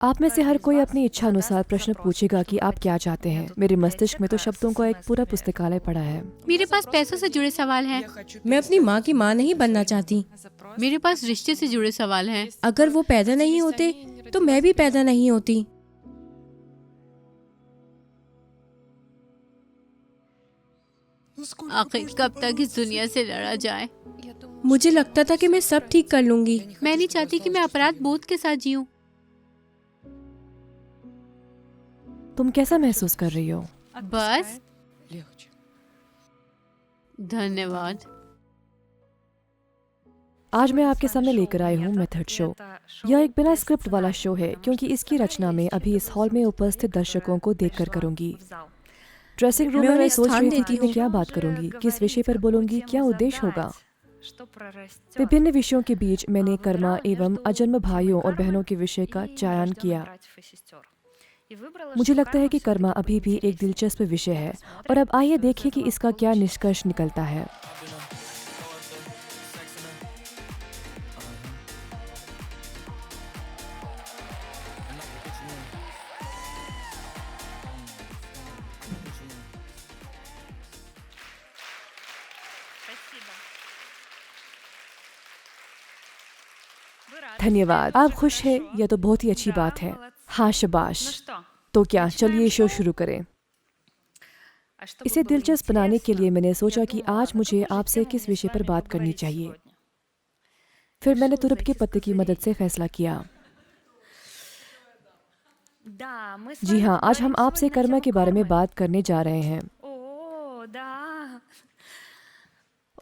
आप में से हर कोई अपनी इच्छा अनुसार प्रश्न पूछेगा कि आप क्या चाहते हैं। मेरे मस्तिष्क में तो शब्दों का एक पूरा पुस्तकालय पड़ा है। मेरे पास पैसों से जुड़े सवाल हैं। मैं अपनी माँ की माँ नहीं बनना चाहती। मेरे पास रिश्ते से जुड़े सवाल हैं। अगर वो पैदा नहीं होते तो मैं भी पैदा नहीं होती। आखिर कब तक इस दुनिया से लड़ा जाए? मुझे लगता था कि मैं सब ठीक कर लूंगी। मैं नहीं चाहती कि मैं अपराध बोध के साथ जीऊं। तुम कैसा महसूस कर रही हो? बस धन्यवाद। आज मैं आपके सामने लेकर आई हूँ मेथड शो। यह एक बिना स्क्रिप्ट वाला शो है क्योंकि इसकी रचना में अभी इस हॉल में उपस्थित दर्शकों को देखकर करूंगी। ड्रेसिंग रूम में मैं सोच रही थी कि मैं क्या बात करूंगी, किस विषय पर बोलूंगी, क्या उद्देश्य होगा। विभिन्न विषयों के बीच मैंने कर्मा एवं अजन्म भाइयों और बहनों के विषय का चयन किया। मुझे लगता है कि कर्मा अभी भी एक दिलचस्प विषय है और अब आइए देखें कि इसका क्या निष्कर्ष निकलता है। धन्यवाद। आप खुश हैं? यह तो बहुत ही अच्छी बात है। हाँ, शाबाश। तो क्या, चलिए शो शुरू करें। इसे दिलचस्प बनाने के लिए मैंने सोचा कि आज मुझे आपसे किस विषय पर बात करनी चाहिए। फिर मैंने तुरप के पत्ते की मदद से फैसला किया। जी हाँ, आज हम आपसे कर्मा के बारे में बात करने जा रहे हैं।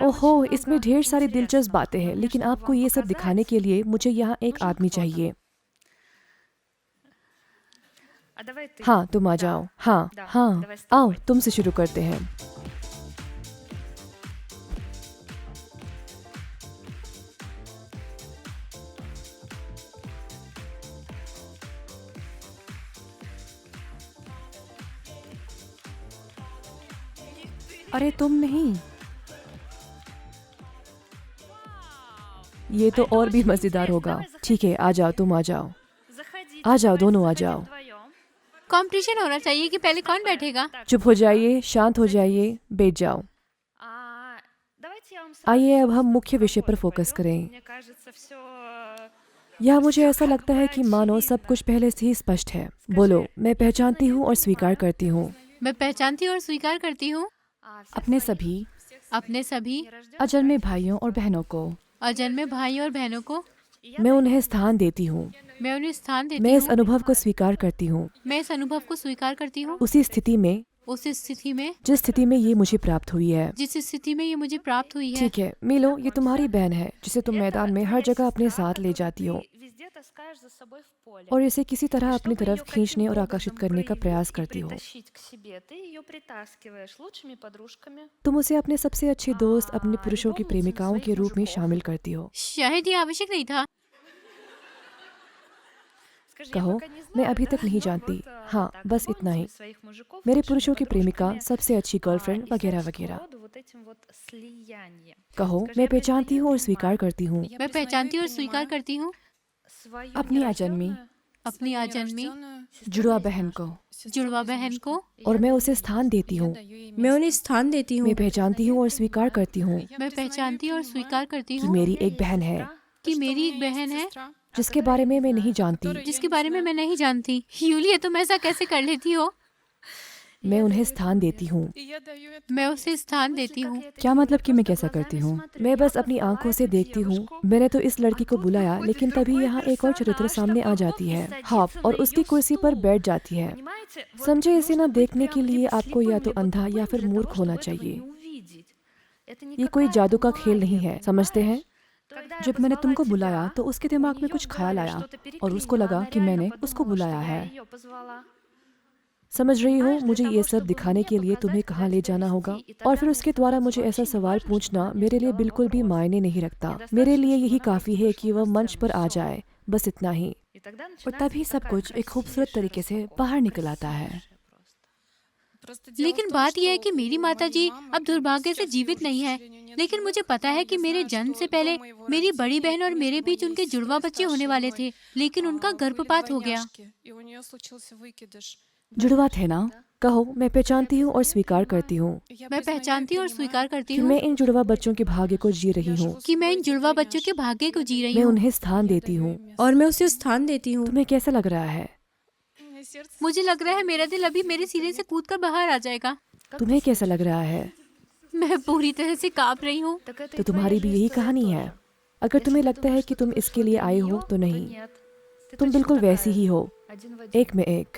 ओहो, इसमें ढेर सारी दिलचस्प बातें हैं, लेकिन आपको ये सब दिखाने के लिए मुझे यहाँ एक आदमी चाहिए। हाँ, तुम आ जाओ। हाँ हाँ, आओ, तुमसे शुरू करते हैं। अरे तुम नहीं, ये तो और भी मजेदार होगा। ठीक है, आ जाओ, तुम आ जाओ। आ जाओ, दोनों आ जाओ। कंपटीशन होना चाहिए कि पहले कौन बैठेगा। चुप हो जाइए, शांत हो जाइए, बैठ जाओ। आइए अब हम मुख्य विषय पर फोकस करें। यह मुझे ऐसा लगता है कि मानो सब कुछ पहले से ही स्पष्ट है। बोलो, मैं पहचानती हूँ और स्वीकार करती हूँ मैं पहचानती और स्वीकार करती हूँ अपने सभी अजन्मे भाइयों और बहनों को। अजन्मे भाई और बहनों को मैं उन्हें स्थान देती हूँ। मैं उन्हें स्थान देती मैं इस हूँ। अनुभव को स्वीकार करती हूँ। मैं इस अनुभव को स्वीकार करती हूँ। उसी स्थिति में, उस स्थिति में, जिस स्थिति में ये मुझे प्राप्त हुई है। जिस स्थिति में ये मुझे प्राप्त हुई है। ठीक है मिलो, ये तुम्हारी बहन है जिसे तुम मैदान में हर जगह अपने साथ ले जाती हो और इसे किसी तरह अपनी तरफ खींचने और आकर्षित करने का प्रयास करती हो। तुम उसे अपने सबसे अच्छे दोस्त, अपने पुरुषों की प्रेमिकाओं के रूप में शामिल करती हो। शायद ये आवश्यक नहीं था। कहो, मैं अभी तक नहीं जानती। हाँ, बस इतना ही। मेरे पुरुषों की प्रेमिका, सबसे अच्छी गर्लफ्रेंड वगैरह वगैरह। कहो, मैं पहचानती हूँ और स्वीकार करती हूँ मैं पहचानती और स्वीकार करती हूँ अपनी अजन्मी अपनी अजन्मी जुड़वा बहन को, जुड़वा बहन को, और मैं उसे स्थान देती हूँ। मैं उन्हें स्थान देती हूँ। मैं पहचानती हूँ और स्वीकार करती हूँ मैं पहचानती और स्वीकार करती कि हूँ मेरी एक बहन है कि मेरी एक बहन है जिसके बारे में मैं नहीं जानती। जिसके बारे में मैं नहीं जानती। यूलिया, तुम ऐसा कैसे कर लेती हो? मैं उन्हें स्थान देती हूँ। मैं उसे स्थान देती हूँ। क्या मतलब कि मैं कैसा करती हूँ? मैं बस अपनी आंखों से देखती हूँ। मैंने तो इस लड़की को बुलाया, लेकिन तभी यहाँ एक और चरित्र सामने आ जाती है, हॉप, और उसकी कुर्सी पर बैठ जाती है। समझे, इसे ना देखने के लिए आपको या तो अंधा या फिर मूर्ख होना चाहिए। ये कोई जादू का खेल नहीं है, समझते हैं? जब मैंने तुमको बुलाया तो उसके दिमाग में कुछ ख्याल आया और उसको लगा कि मैंने उसको बुलाया है। समझ रही हो, मुझे ये सब दिखाने के लिए तुम्हें कहाँ ले जाना होगा और फिर उसके द्वारा मुझे ऐसा सवाल पूछना मेरे लिए बिल्कुल भी मायने नहीं रखता। मेरे लिए यही काफ़ी है कि वह मंच पर आ जाए, बस इतना ही। और तभी सब कुछ एक खूबसूरत तरीके से बाहर निकल आता है। लेकिन बात यह है कि मेरी माताजी अब दुर्भाग्य से जीवित नहीं है। लेकिन मुझे पता है कि मेरे जन्म से पहले मेरी बड़ी बहन और मेरे बीच उनके जुड़वा बच्चे होने वाले थे, लेकिन उनका गर्भपात हो गया। जुड़वा थे ना? कहो, मैं पहचानती हूँ और स्वीकार करती हूँ मैं पहचानती और स्वीकार करती कि हूँ मैं इन जुड़वा बच्चों के भाग्य को जी रही हूँ। कि मैं इन जुड़वा बच्चों के भाग्य को जी रही मैं हूँ। उन्हें स्थान देती हूँ। और मैं उसे स्थान देती हूँ। तुम्हें कैसा लग रहा है? मुझे लग रहा है मेरा दिल अभी मेरे सीने से कूदकर बाहर आ जाएगा। तुम्हें कैसा लग रहा है? मैं पूरी तरह से कांप रही हूँ। तो तुम्हारी भी यही कहानी है। अगर तुम्हें लगता है कि तुम इसके लिए आए हो तो नहीं, तुम बिल्कुल वैसी ही हो, एक में एक।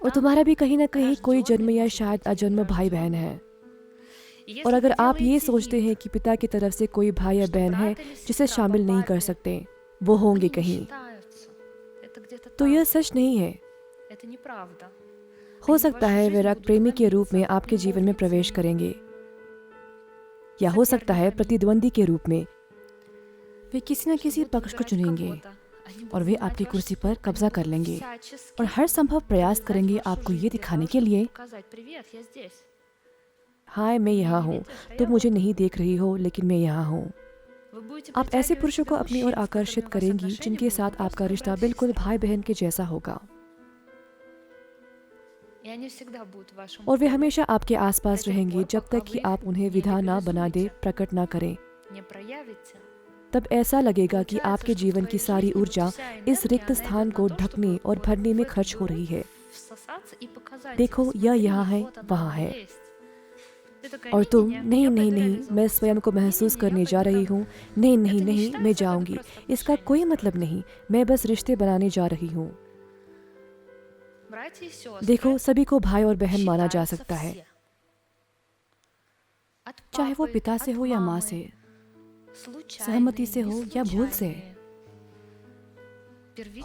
और तुम्हारा भी कहीं ना कहीं कोई जन्म या शायद अजन्म भाई बहन है। और अगर आप ये सोचते हैं कि पिता की तरफ से कोई भाई या बहन है जिसे शामिल नहीं कर सकते, वो होंगे कहीं, तो यह सच नहीं है। हो सकता है वे राग प्रेमी के रूप में आपके जीवन में प्रवेश करेंगे, या हो सकता है प्रतिद्वंदी के रूप में। वे किसी न किसी पक्ष को चुनेंगे और वे आपकी कुर्सी पर कब्जा कर लेंगे और हर संभव प्रयास करेंगे आपको ये दिखाने के लिए, हाय मैं यहाँ हूँ, तुम मुझे नहीं देख रही हो लेकिन मैं यहाँ हूँ। आप ऐसे पुरुषों को अपनी ओर आकर्षित करेंगी जिनके साथ आपका रिश्ता बिल्कुल भाई बहन के जैसा होगा, और वे हमेशा आपके आसपास रहेंगे जब तक कि आप उन्हें विधा ना बना दे, प्रकट ना करें। तब ऐसा लगेगा कि आपके जीवन की सारी ऊर्जा इस रिक्त स्थान को ढकने और भरने में खर्च हो रही है। देखो, यह यहाँ है, वहाँ है, और तुम नहीं नहीं नहीं, मैं स्वयं को महसूस करने जा रही हूँ, नहीं नहीं नहीं, मैं जाऊंगी, इसका कोई मतलब नहीं, मैं बस रिश्ते बनाने जा रही हूँ। देखो, सभी को भाई और बहन माना जा सकता है, चाहे वो पिता से हो या माँ से, सहमति से हो या भूल से।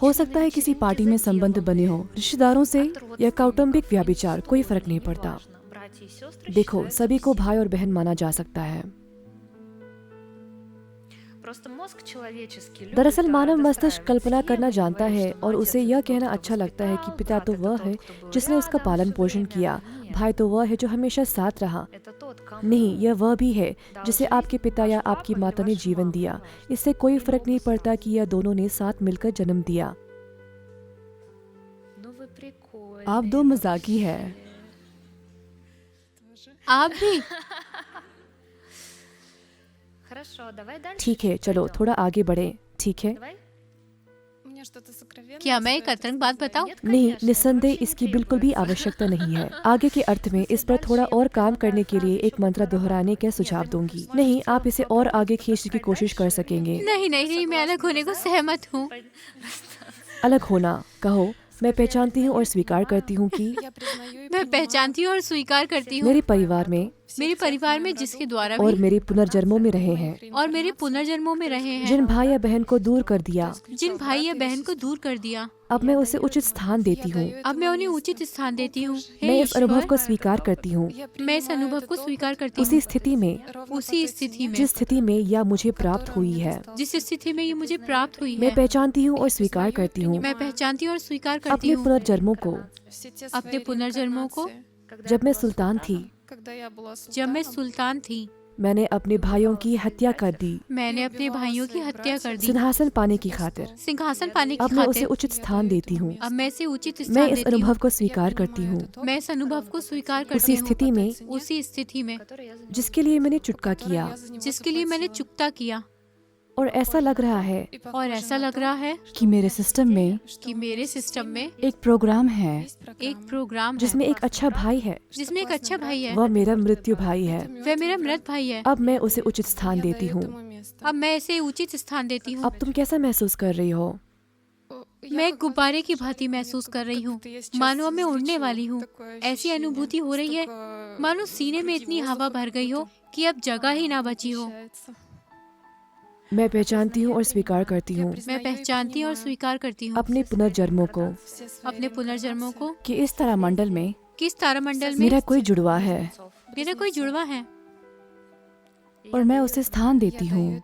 हो सकता है किसी पार्टी में संबंध बने हो, रिश्तेदारों से या कौटुंबिक व्याभिचार, कोई फर्क नहीं पड़ता। देखो, सभी को भाई और बहन माना जा सकता है। दरअसल मानव मस्तिष्क कल्पना करना जानता है और उसे यह कहना अच्छा लगता है कि पिता तो वह है जिसने उसका पालन पोषण किया, भाई तो वह है जो हमेशा साथ रहा। नहीं, यह वह भी है जिसे आपके पिता या आपकी माता ने जीवन दिया। इससे कोई फर्क नहीं पड़ता कि यह दोनों ने साथ मिलकर जन्म दिया। आप दो मजाकी है। आप भी। ठीक है, चलो थोड़ा आगे बढ़े, ठीक है? क्या मैं एक अतरंग बात बताऊं? नहीं, निस्संदेह इसकी बिल्कुल भी आवश्यकता नहीं है। आगे के अर्थ में इस पर थोड़ा और काम करने के लिए एक मंत्र दोहराने का सुझाव दूंगी। नहीं, आप इसे और आगे खींचने की कोशिश कर सकेंगे। नहीं नहीं नहीं, मैं अलग होने को सहमत हूँ। अलग होना, कहो, मैं पहचानती हूँ और स्वीकार करती हूँ कि मैं पहचानती हूँ और स्वीकार करती हूँ मेरे परिवार में जिसके द्वारा और भी मेरे पुनर्जन्मों में रहे हैं, और मेरे पुनर्जन्मों में रहे हैं, जिन भाई या बहन को दूर कर दिया, जिन भाई या बहन को दूर कर दिया, अब मैं उसे उचित स्थान देती हूँ। अब मैं उन्हें उचित स्थान देती हूँ। हे मैं इस अनुभव ईश्वर, को स्वीकार करती हूँ। मैं इस अनुभव को स्वीकार करती उसी हूँ। स्थिति में जिस स्थिति में यह मुझे प्राप्त हुई है, जिस स्थिति में ये मुझे प्राप्त हुई मैं है, पहचानती हूँ और स्वीकार करती हूँ मैं पहचानती हूँ और स्वीकार करती अपने हूँ पुनर्जन्मों को। अपने पुनर्जन्मों को। जब मैं सुल्तान थी, जब मैं सुल्तान थी, मैंने अपने भाइयों की हत्या कर दी, मैंने अपने भाइयों की हत्या कर दी सिंहासन पाने की खातिर। सिंहासन पाने की अब मैं उसे खातिर। उचित स्थान देती हूँ। अब मैं इसे उचित मैं स्थान इस देती हूँ। अनुभव को स्वीकार करती हूँ, मैं इस अनुभव को स्वीकार करती उसी हूँ। स्थिति में उसी स्थिति में जिसके लिए मैंने चुटका किया। जिसके लिए मैंने चुकता किया। और ऐसा लग रहा है और ऐसा लग रहा है कि मेरे सिस्टम में कि मेरे सिस्टम में एक प्रोग्राम है एक प्रोग्राम जिसमें है, एक अच्छा भाई है। जिसमें एक अच्छा भाई है, वह मेरा मृत्यु भाई है। वह मेरा मृत भाई है। अब मैं उसे उचित स्थान देती हूँ। अब मैं इसे उचित स्थान देती हूँ। अब तुम कैसा महसूस कर रही हो? मैं एक गुब्बारे की भांति महसूस कर रही हूँ, मानो मैं उड़ने वाली हूँ। ऐसी अनुभूति हो रही है मानो सीने में इतनी हवा भर गई हो कि अब जगह ही ना बची हो। मैं पहचानती हूँ और स्वीकार करती हूँ मैं पहचानती और स्वीकार करती हूँ अपने पुनर्जन्मों को अपने पुनर्जन्मों को कि इस तारामंडल में किस तारामंडल में मेरा कोई जुड़वा है मेरा कोई जुड़वा है और मैं उसे स्थान देती हूँ।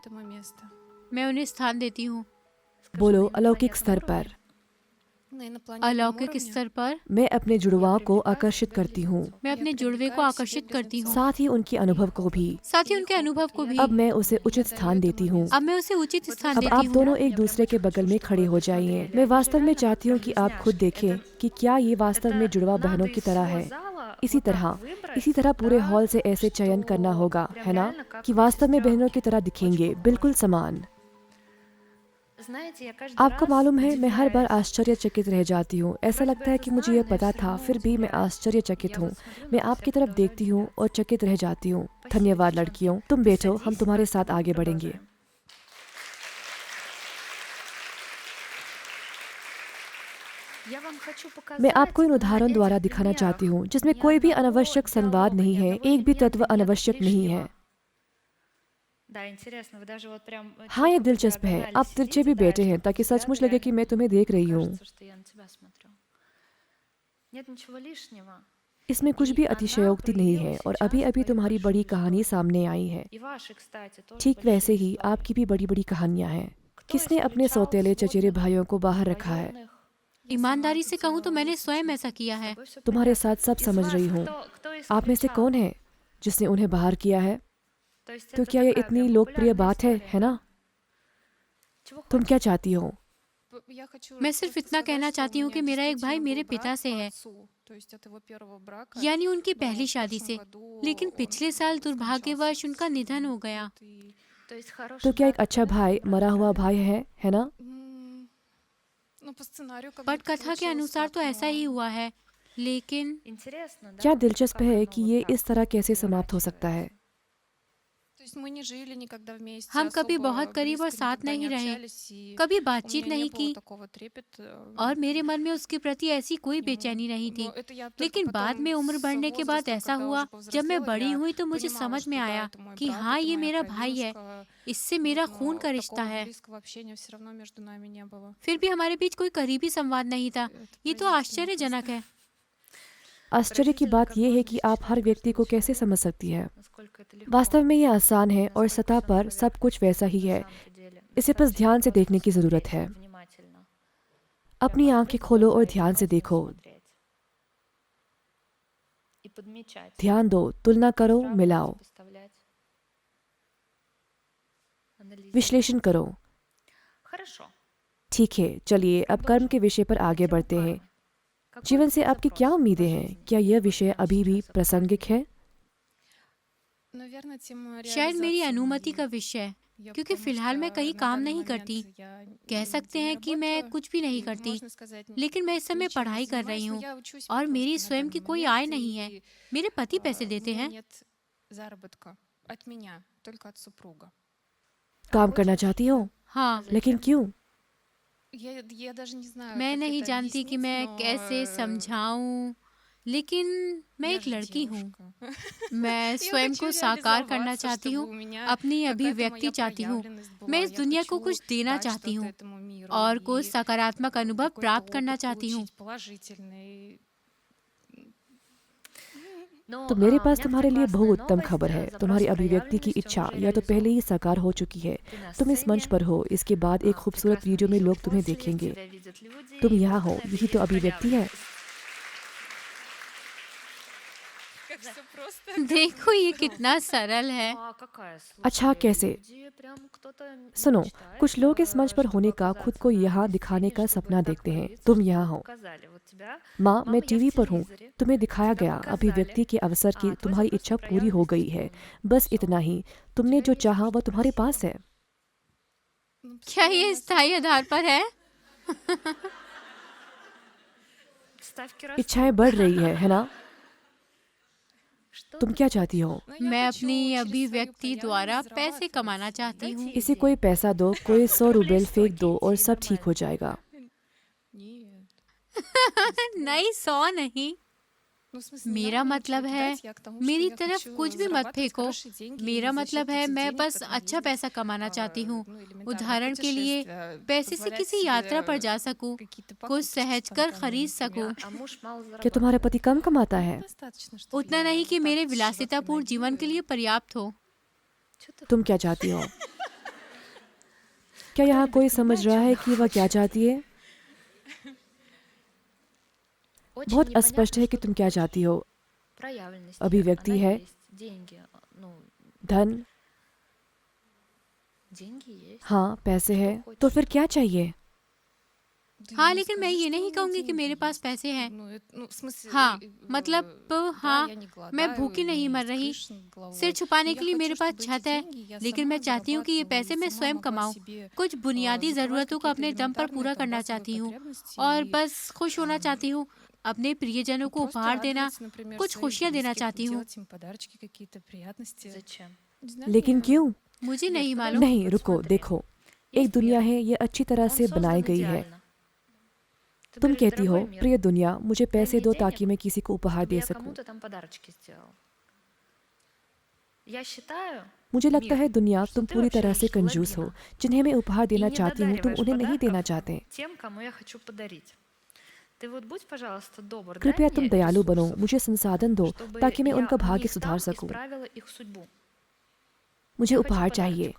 मैं उन्हें स्थान देती हूँ। बोलो, अलौकिक स्तर पर अलौकिक स्तर पर मैं अपने जुड़वाओं को आकर्षित करती हूँ, मैं अपने जुड़वे को आकर्षित करती हूँ, साथ ही उनके अनुभव को भी। साथ ही उनके अनुभव को भी। अब मैं उसे उचित स्थान देती हूँ। अब मैं उसे उचित स्थान अब देती आप हूँ। दोनों एक दूसरे के बगल में खड़े हो जाइए। मैं वास्तव में चाहती हूँ कि आप खुद देखें कि क्या ये वास्तव में जुड़वा बहनों की तरह है। इसी तरह पूरे हॉल से ऐसे चयन करना होगा, है ना, कि वास्तव में बहनों की तरह दिखेंगे, बिल्कुल समान। आपको मालूम है, मैं हर बार आश्चर्यचकित रह जाती हूँ। ऐसा लगता है कि मुझे यह पता था, फिर भी मैं आश्चर्यचकित हूँ। मैं आपकी तरफ देखती हूँ और चकित रह जाती हूँ। धन्यवाद लड़कियों, तुम बैठो, हम तुम्हारे साथ आगे बढ़ेंगे। मैं आपको इन उदाहरण द्वारा दिखाना चाहती हूँ जिसमें कोई भी अनावश्यक संवाद नहीं है, एक भी तत्व अनावश्यक नहीं है। हाँ, ये दिलचस्प है। आप तिरछे भी बैठे हैं ताकि सचमुच लगे कि मैं तुम्हें देख रही हूँ। इसमें कुछ भी अतिशयोक्ति नहीं है और अभी अभी तुम्हारी बड़ी कहानी सामने आई है। ठीक वैसे ही आपकी भी बड़ी बड़ी कहानियां हैं। किसने अपने सौतेले चचेरे भाइयों को बाहर रखा है? ईमानदारी से कहूँ तो मैंने स्वयं ऐसा किया है। तुम्हारे साथ सब समझ रही हूँ। आप में से कौन है जिसने उन्हें बाहर किया है? तो क्या ये इतनी लोकप्रिय बात है ना? तुम क्या चाहती हो? मैं सिर्फ इतना कहना चाहती हूँ कि मेरा एक भाई मेरे पिता से है, यानी उनकी पहली शादी से, लेकिन पिछले साल दुर्भाग्यवश उनका निधन हो गया। तो क्या एक अच्छा भाई मरा हुआ भाई है ना? पटकथा के अनुसार तो ऐसा ही हुआ है, लेकिन क्या दिलचस्प है कि ये इस तरह कैसे समाप्त हो सकता है? हम कभी बहुत करीब और साथ नहीं रहे, कभी बातचीत नहीं की, और मेरे मन में उसके प्रति ऐसी कोई बेचैनी नहीं थी। लेकिन बाद में उम्र बढ़ने के बाद ऐसा हुआ, जब मैं बड़ी हुई तो मुझे समझ में आया कि हाँ, ये मेरा भाई है, इससे मेरा खून का रिश्ता है। फिर भी हमारे बीच कोई करीबी संवाद नहीं था। ये तो आश्चर्यजनक है। आश्चर्य की बात यह है कि आप हर व्यक्ति को कैसे समझ सकती है। वास्तव में यह आसान है और सतह पर सब कुछ वैसा ही है। इसे बस ध्यान से देखने की जरूरत है। अपनी आंखें खोलो और ध्यान से देखो। ध्यान दो, तुलना करो, मिलाओ, विश्लेषण करो। ठीक है, चलिए अब कर्म के विषय पर आगे बढ़ते हैं। जीवन से आपकी क्या उम्मीदें हैं? क्या यह विषय अभी भी प्रासंगिक है? शायद मेरी अनुमति का विषय, क्योंकि फिलहाल मैं कहीं काम नहीं करती। कह सकते हैं कि मैं कुछ भी नहीं करती, लेकिन मैं इस समय पढ़ाई कर रही हूँ और मेरी स्वयं की कोई आय नहीं है। मेरे पति पैसे देते हैं। काम करना चाहती हो? हाँ, लेकिन क्यों? मैं नहीं जानती कि मैं कैसे समझाऊं, लेकिन मैं एक लड़की हूँ। मैं स्वयं को साकार करना चाहती हूँ, अपनी अभिव्यक्ति चाहती हूँ। मैं इस दुनिया को कुछ देना चाहती हूँ और कुछ सकारात्मक अनुभव प्राप्त करना चाहती हूँ। तो मेरे पास तुम्हारे लिए बहुत उत्तम खबर है। तुम्हारी अभिव्यक्ति की इच्छा या तो पहले ही साकार हो चुकी है। तुम इस मंच पर हो, इसके बाद एक खूबसूरत वीडियो में लोग तुम्हें देखेंगे। तुम यहाँ हो, यही तो अभिव्यक्ति है। देखो ये कितना सरल है। अच्छा, कैसे? सुनो, कुछ लोग इस मंच पर होने का, खुद को यहाँ दिखाने का सपना देखते हैं। तुम यहाँ हो। माँ, मैं टीवी पर हूँ, तुम्हें दिखाया गया। अभिव्यक्ति के अवसर की तुम्हारी इच्छा पूरी हो गई है। बस इतना ही। तुमने जो चाहा वह तुम्हारे पास है। क्या ये स्थायी आधार पर है? इच्छाएं बढ़ रही है ना? तुम क्या चाहती हो? मैं अपनी अभिव्यक्ति द्वारा पैसे कमाना चाहती हूँ। इसे कोई पैसा दो, कोई 100 रूबेल फेंक दो और सब ठीक हो जाएगा। नहीं, 100 नहीं। मेरा मतलब है, मेरी तरफ कुछ भी मत फेंको। मेरा मतलब है, मैं बस अच्छा पैसा कमाना चाहती हूँ। उदाहरण के लिए, पैसे से किसी यात्रा पर जा सकूँ, कुछ सहज कर खरीद सकूँ। क्या तुम्हारा पति कम कमाता है? उतना नहीं कि मेरे विलासितापूर्ण जीवन के लिए पर्याप्त हो। तुम क्या चाहती हो? क्या यहाँ कोई समझ रहा है कि वह क्या चाहती है? बहुत अस्पष्ट है कि तुम क्या चाहती हो। अभिव्यक्ति है, धन, हाँ पैसे हैं, तो फिर क्या चाहिए? हाँ, लेकिन मैं ये नहीं कहूँगी कि मेरे पास पैसे हैं। हाँ, मतलब हाँ, मैं भूखी नहीं मर रही। सिर छुपाने के लिए मेरे पास छत है, लेकिन मैं चाहती हूँ कि ये पैसे मैं स्वयं कमाऊँ। कुछ बुनियादी ज़रूरतों को अपने दम पर पूरा करना चाहती हूँ और बस खुश होना चाहती हूँ। अपने प्रियजनों को उपहार देना, कुछ खुशियाँ देना चाहती हूँ। लेकिन क्यों? मुझे नहीं मालूम। नहीं रुको, देखो, एक दुनिया है, ये अच्छी तरह से बनाई गई है। तुम कहती हो, प्रिय दुनिया, मुझे पैसे दो ताकि मैं किसी को उपहार दे सकूं। मुझे लगता है दुनिया, तुम पूरी तरह से कंजूस हो। जिन्हें मैं उपहार देना चाहती हूँ, तुम उन्हें नहीं देना चाहते। कृपया तुम दयालु बनो, मुझे संसाधन दो ताकि मैं उनका भाग्य सुधार सकूं। मुझे उपहार चाहिए।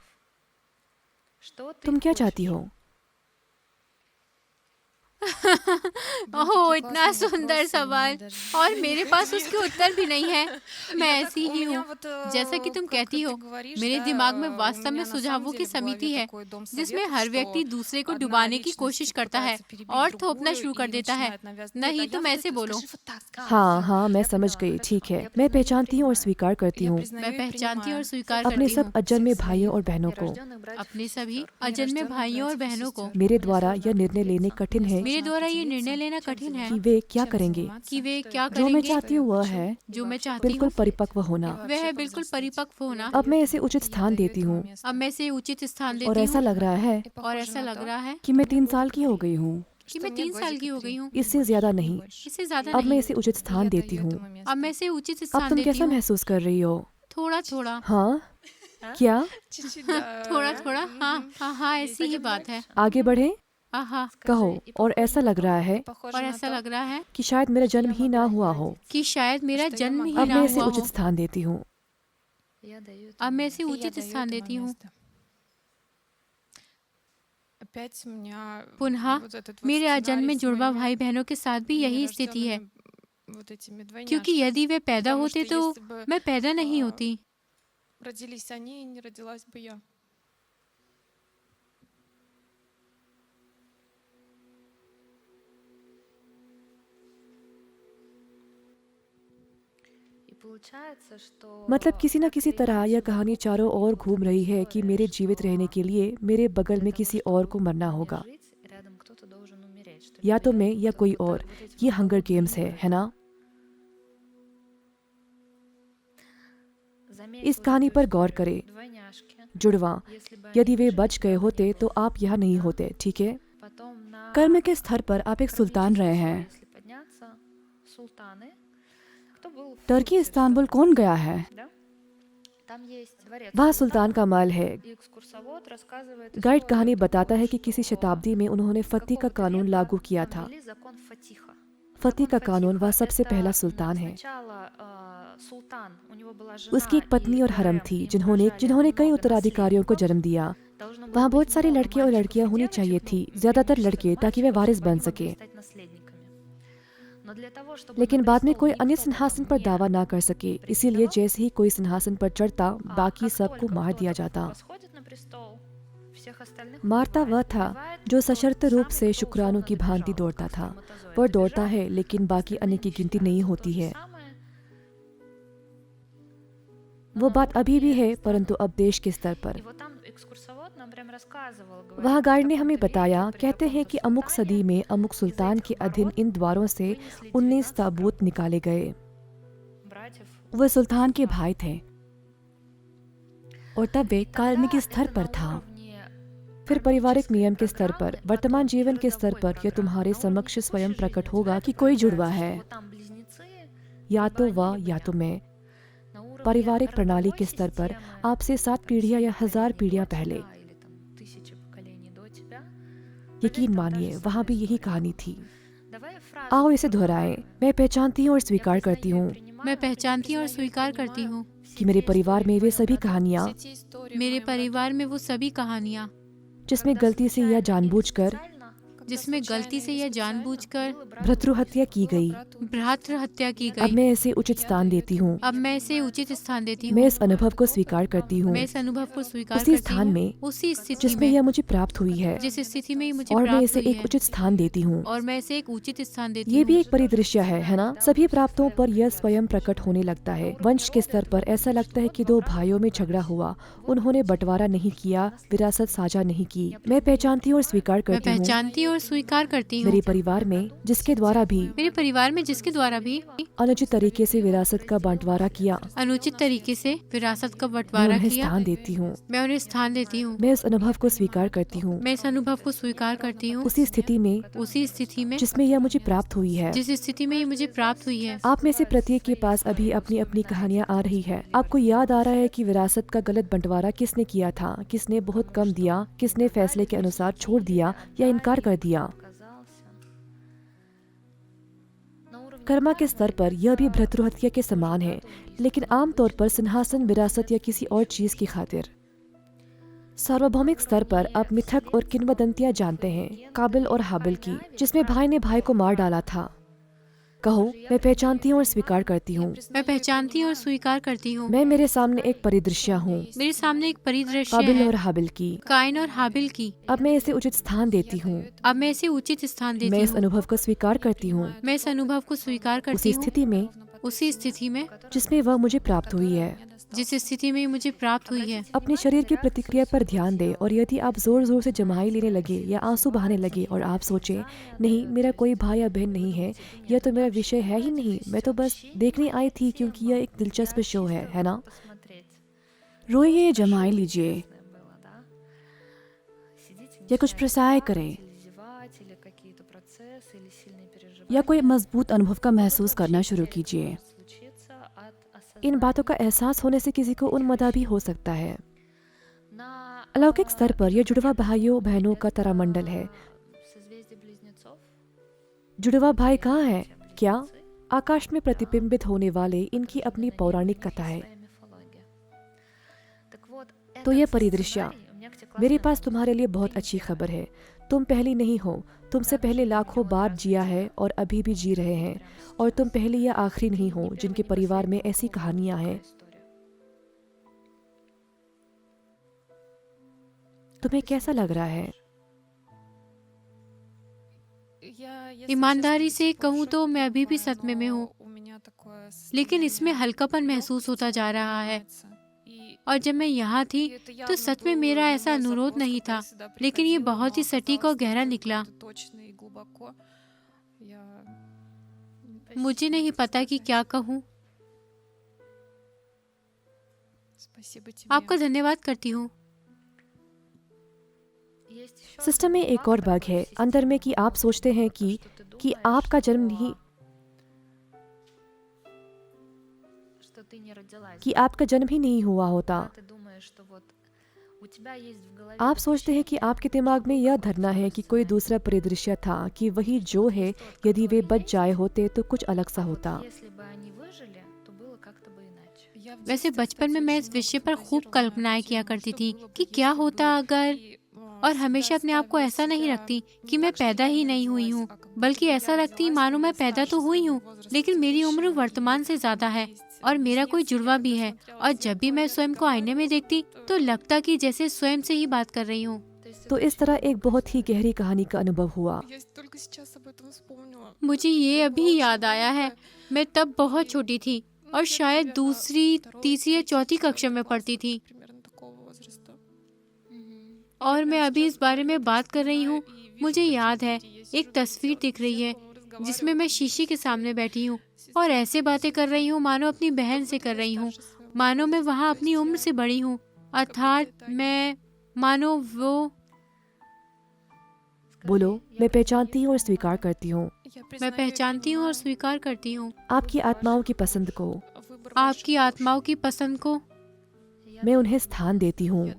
तुम क्या चाहती हो? ओह, इतना सुंदर सवाल, और मेरे पास उसके उत्तर भी नहीं है। मैं ऐसी ही हूँ। जैसा कि तुम कहती हो, मेरे दिमाग में वास्तव में सुझावों की समिति है, जिसमें हर व्यक्ति दूसरे को डुबाने की कोशिश करता है और थोपना शुरू कर देता है। नहीं, तुम ऐसे बोलो। हाँ हाँ, मैं समझ गई, ठीक है। मैं पहचानती हूँ और स्वीकार करती हूँ मैं पहचानती और स्वीकार अपने करती सब हूँ अजन्मे भाइयों और बहनों को। अपने सभी अजन्मे भाइयों और बहनों को। मेरे द्वारा यह निर्णय लेने कठिन है मेरे द्वारा ये निर्णय लेना कठिन है कि वे क्या करेंगे। कि वे क्या जो मैं करेंगे। चाहती हूँ वह है जो मैं चाहती बिल्कुल हूँ परिपक्व होना। वह है बिल्कुल परिपक्व होना। अब मैं इसे उचित स्थान देती हूँ अब मैं इसे उचित स्थान और देती ऐसा हूँ लग रहा है और ऐसा लग रहा है कि मैं 3 साल की हो गई हूँ, कि मैं 3 साल की हो गई हूँ। इससे ज्यादा नहीं। इससे ज्यादा अब मैं नहीं। इसे उचित स्थान देती हूँ। अब मैं इसे उचित अब स्थान तुम देती कैसा हूँ। महसूस कर रही हो? थोड़ा थोड़ा हाँ, क्या? थोड़ा थोड़ा, हाँ हाँ हाँ, ऐसी ही बात है। आगे बढ़े, हाँ, कहो। और ऐसा लग रहा है और ऐसा लग रहा है कि शायद मेरा जन्म ही ना हुआ हो। कि शायद मेरा जन्म ही अब ना मैं इसे हुआ उचित हो। स्थान देती हूँ। अब मैं इसे उचित स्थान देती हूँ। पुनः मेरे अजन्मे जुड़वा भाई बहनों के साथ भी यही स्थिति है, क्योंकि यदि वे पैदा होते तो मैं पैदा नहीं होती। मतलब किसी न किसी तरह यह कहानी चारों ओर घूम रही है कि मेरे जीवित रहने के लिए मेरे बगल में किसी और को मरना होगा, या तो मैं या कोई और। ये हंगर गेम्स है ना? इस कहानी पर गौर करें। जुड़वा, यदि वे बच गए होते तो आप यहाँ नहीं होते, ठीक है? कर्म के स्तर पर आप एक सुल्तान रहे हैं। टर्की इस्तांबुल कौन गया है? वहाँ सुल्तान का महल है। गाइड कहानी बताता है कि किसी शताब्दी में उन्होंने फतेह का कानून लागू किया था। फतेह का कानून, वह सबसे पहला सुल्तान है। उसकी एक पत्नी और हरम थी जिन्होंने कई उत्तराधिकारियों को जन्म दिया। वहाँ बहुत सारे लड़के और लड़कियाँ होनी चाहिए थी, ज्यादातर लड़के, ताकि वे वारिस बन सके। लेकिन बाद में कोई अन्य सिंहासन पर दावा ना कर सके, इसीलिए जैसे ही कोई सिंहासन पर चढ़ता, बाकी सबको मार दिया जाता। मारता वह था जो सशर्त रूप से शुक्राणु की भांति दौड़ता था। वह दौड़ता है, लेकिन बाकी अन्य की गिनती नहीं होती है। वो बात अभी भी है, परंतु अब देश के स्तर पर। वहाँ गाइड ने हमें बताया, कहते हैं कि अमुक सदी में अमुक सुल्तान के अधीन इन द्वारों से 19 ताबूत निकाले गए। वह सुल्तान के भाई थे और तब वे कार्मिक स्तर पर था। फिर पारिवारिक नियम के स्तर पर, वर्तमान जीवन के स्तर पर यह तुम्हारे समक्ष स्वयं प्रकट होगा कि कोई जुड़वा है, या तो वह या तो मैं। पारिवारिक प्रणाली के स्तर पर आपसे 7 पीढ़ियां या 1000 पीढ़ियां पहले। यकीन मानिए, वहाँ भी यही कहानी थी। आओ इसे दोहराएं। मैं पहचानती हूँ और स्वीकार करती हूँ मैं पहचानती और स्वीकार करती हूँ कि मेरे परिवार में वे सभी कहानियाँ मेरे परिवार में वो सभी कहानियाँ जिसमें गलती से या जानबूझकर जिसमें गलती से या जानबूझकर भ्रातृहत्या की गई। भ्रातृ हत्या की अब गई। मैं इसे उचित स्थान देती हूँ। अब मैं इसे उचित स्थान देती मैं हूँ। इस अनुभव को स्वीकार करती हूँ, मैं इस अनुभव को स्वीकार उसी करती स्थान हूँ, में उसी स्थिति जिसमें में, यह मुझे प्राप्त हुई है, जिस स्थिति में ये मुझे और मैं प्राप्त इसे हुई एक है, उचित स्थान देती हूँ। और मैं इसे एक उचित स्थान देती ये हूँ। भी एक परिदृश्य है ना? सभी प्राप्तों पर यह स्वयं प्रकट होने लगता है। वंश के स्तर पर ऐसा लगता है कि दो भाइयों में झगड़ा हुआ, उन्होंने बंटवारा नहीं किया, विरासत साझा नहीं की। मैं पहचानती हूँ और स्वीकार मैं करती हूँ पहचानती और स्वीकार करती हूँ मेरे परिवार में जिसके द्वारा भी मेरे परिवार में जिसके द्वारा भी अनुचित तरीके से विरासत का बंटवारा किया, अनुचित तरीके से विरासत का मैं बंटवारा उन्हें किया, स्थान देती हूँ। मैं उन्हें स्थान देती हूँ। मैं उस अनुभव को स्वीकार करती हूँ, मैं इस अनुभव को स्वीकार करती हूँ उसी स्थिति में उसी स्थिति में जिसमें यह मुझे प्राप्त हुई है। जिस स्थिति में ये मुझे प्राप्त हुई है। आप में से प्रत्येक के पास अभी अपनी अपनी कहानियां आ रही है। आपको याद आ रहा है कि विरासत का गलत बंटवारा किसने किया था, किसने बहुत कम दिया, किसने फैसले के अनुसार छोड़ दिया या इनकार कर दिया। कर्मा के स्तर पर यह भी भ्रातृहत्या के समान है, लेकिन आमतौर पर सिंहासन, विरासत या किसी और चीज की खातिर। सार्वभौमिक स्तर पर आप मिथक और किंवदंतियां जानते हैं, काबिल और हाबिल की, जिसमें भाई ने भाई को मार डाला था। कहो, मैं पहचानती हूँ और स्वीकार करती हूँ। मैं पहचानती और स्वीकार करती हूँ। मैं मेरे सामने एक परिदृश्य हूँ, मेरे सामने एक परिदृश्य काबिल है, और हाबिल की। काइन और हाबिल की। अब मैं इसे उचित स्थान देती हूँ। अब मैं इसे उचित स्थान मैं देती इस हूँ। अनुभव को स्वीकार करती हूँ, मैं इस अनुभव को स्वीकार करती उसी हूँ स्थिति में जिसमें वह मुझे प्राप्त हुई है। जिस स्थिति में मुझे प्राप्त हुई है। अपने शरीर की प्रतिक्रिया पर ध्यान दें, और यदि आप जोर जोर से जमाई लेने लगे या आंसू बहाने लगे और आप सोचें, नहीं मेरा कोई भाई या बहन नहीं है, यह तो मेरा विषय है ही नहीं, मैं तो बस देखने आई थी क्योंकि यह एक दिलचस्प शो है ना? रोइए, जमाई लीजिए या कुछ प्रसाय करें या कोई मजबूत अनुभव का महसूस करना शुरू कीजिए। इन बातों का एहसास होने से किसी को उन्मदा भी हो सकता है। अलौकिक स्तर पर यह जुड़वा भाइयों बहनों का तारामंडल है। जुड़वा भाई कहाँ है? क्या? आकाश में प्रतिबिंबित होने वाले इनकी अपनी पौराणिक कथा है। तो यह परिदृश्य, मेरे पास तुम्हारे लिए बहुत अच्छी खबर है। तुम पहली नहीं हो, तुमसे पहले लाखों बार जिया है और अभी भी जी रहे हैं, और तुम पहली या आखिरी नहीं हो जिनके परिवार में ऐसी कहानियां हैं। तुम्हें कैसा लग रहा है? ईमानदारी से कहूँ तो मैं अभी भी सदमे में हूँ, लेकिन इसमें हल्कापन महसूस होता जा रहा है। और जब मैं यहाँ थी तो सच में मेरा ऐसा अनुरोध नहीं था, लेकिन ये बहुत ही सटीक और गहरा निकला। मुझे नहीं पता कि क्या कहूँ। आपका धन्यवाद करती हूँ। सिस्टम में एक और बग है अंदर में कि आप सोचते हैं कि आपका जन्म ही नहीं हुआ होता। आप सोचते हैं कि आपके दिमाग में यह धरना है कि कोई दूसरा परिदृश्य था, कि वही जो है, यदि वे बच जाए होते तो कुछ अलग सा होता। वैसे बचपन में मैं इस विषय पर खूब कल्पनाएं किया करती थी कि क्या होता अगर, और हमेशा अपने आप को ऐसा नहीं रखती कि मैं पैदा ही नहीं हुई हूँ, बल्कि ऐसा रखती मानो मैं पैदा तो हुई हूँ, लेकिन मेरी उम्र वर्तमान से ज्यादा है और मेरा कोई जुड़वा भी है। और जब भी मैं स्वयं को आईने में देखती तो लगता कि जैसे स्वयं से ही बात कर रही हूँ। तो इस तरह एक बहुत ही गहरी कहानी का अनुभव हुआ। मुझे ये अभी याद आया है, मैं तब बहुत छोटी थी और शायद दूसरी, तीसरी या चौथी कक्षा में पढ़ती थी, और मैं अभी इस बारे में बात कर रही हूँ। मुझे याद है एक तस्वीर दिख रही है जिसमें मैं शीशे के सामने बैठी हूँ और ऐसे बातें कर रही हूँ मानो अपनी बहन से कर रही हूँ, मानो मैं वहाँ अपनी उम्र से बड़ी हूँ, अर्थात मैं मानो वो। बोलो, मैं पहचानती हूँ और स्वीकार करती हूँ। मैं पहचानती हूँ और स्वीकार करती हूँ आपकी आत्माओं की पसंद को, आपकी आत्माओं की पसंद को। मैं उन्हें स्थान देती हूँ।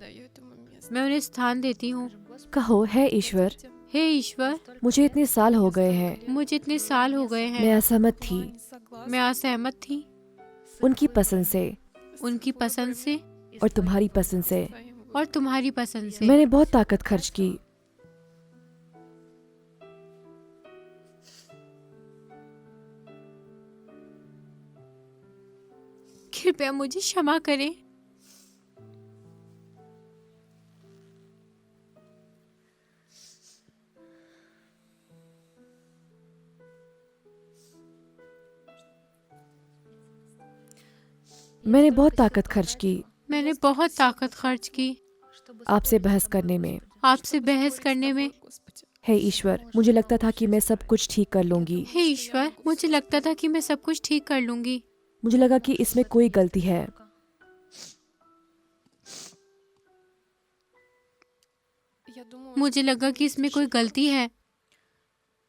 मैं उन्हें स्थान देती हूँ। कहो, हे ईश्वर, हे ईश्वर, मुझे इतने साल हो गए हैं, मुझे इतने साल हो गए मैं हैं, असहमत थी मैं असहमत थी उनकी पसंद से उनकी पसंद से और तुम्हारी पसंद से। और तुम्हारी पसंद से। मैंने बहुत ताकत खर्च की, कृपया मुझे क्षमा करें। मैंने बहुत ताकत खर्च की मैंने बहुत ताकत खर्च की आपसे बहस करने में। आपसे बहस करने में। हे ईश्वर, मुझे लगता था कि मैं सब कुछ ठीक कर लूंगी। हे ईश्वर, मुझे लगता था कि मैं सब कुछ ठीक कर लूंगी। मुझे लगा कि इसमें कोई गलती है। मुझे लगा कि इसमें कोई गलती है।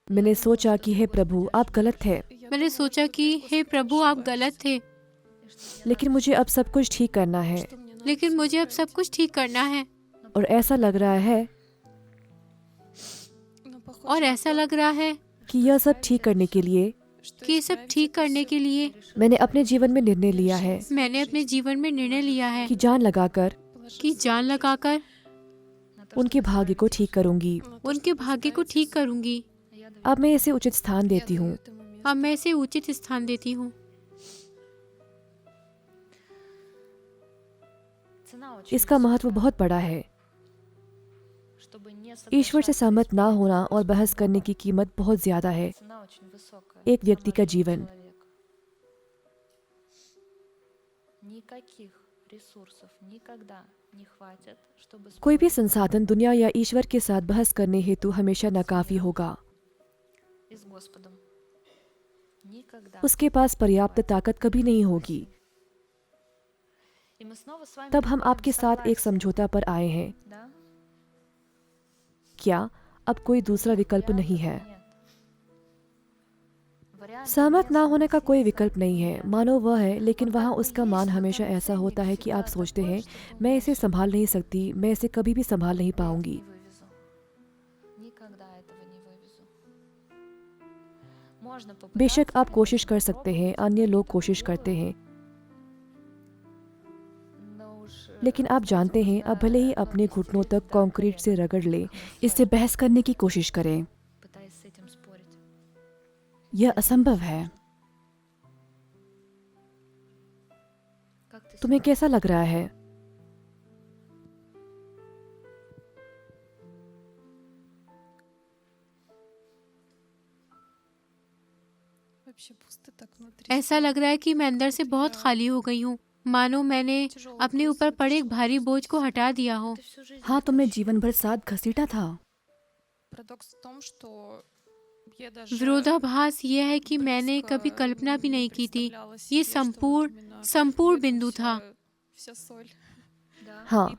मैंने सोचा कि हे प्रभु, आप गलत थे, मैंने सोचा कि हे प्रभु, आप गलत थे, लेकिन मुझे अब सब कुछ ठीक करना है। लेकिन मुझे अब सब कुछ ठीक करना है। और ऐसा लग रहा है कि यह सब ठीक करने के लिए कि ये सब ठीक करने के लिए मैंने अपने जीवन में निर्णय लिया है मैंने अपने जीवन में निर्णय लिया है कि जान लगाकर उनके भाग्य को ठीक करूंगी। उनके भाग्य को ठीक करूंगी। अब मैं इसे उचित स्थान देती हूँ। अब मैं इसे उचित स्थान देती हूँ। इसका महत्व बहुत बड़ा है। ईश्वर से सहमत ना होना और बहस करने की कीमत बहुत ज्यादा है। एक व्यक्ति का जीवन। कोई भी संसाधन दुनिया या ईश्वर के साथ बहस करने हेतु हमेशा नाकाफी होगा। उसके पास पर्याप्त ताकत कभी नहीं होगी। तब हम आपके साथ एक समझौता पर आए हैं। क्या अब कोई दूसरा विकल्प नहीं है? सहमत ना होने का कोई विकल्प नहीं है। मानो वह है, लेकिन वहाँ उसका मान हमेशा ऐसा होता है कि आप सोचते हैं, मैं इसे संभाल नहीं सकती, मैं इसे कभी भी संभाल नहीं पाऊंगी। बेशक आप कोशिश कर सकते हैं, अन्य लोग कोशिश करते हैं, लेकिन आप जानते हैं, अब भले ही अपने घुटनों तक कंक्रीट से रगड़ ले, इससे बहस करने की कोशिश करें, यह असंभव है। तुम्हें कैसा लग रहा है? ऐसा लग रहा है कि मैं अंदर से बहुत खाली हो गई हूँ, मानो मैंने अपने ऊपर पड़े एक भारी बोझ को हटा दिया हो। हाँ, तुमने जीवन भर साथ घसीटा था। विरोधाभास यह है कि मैंने कभी कल्पना भी नहीं की थी। ये संपूर्ण बिंदु था। हाँ,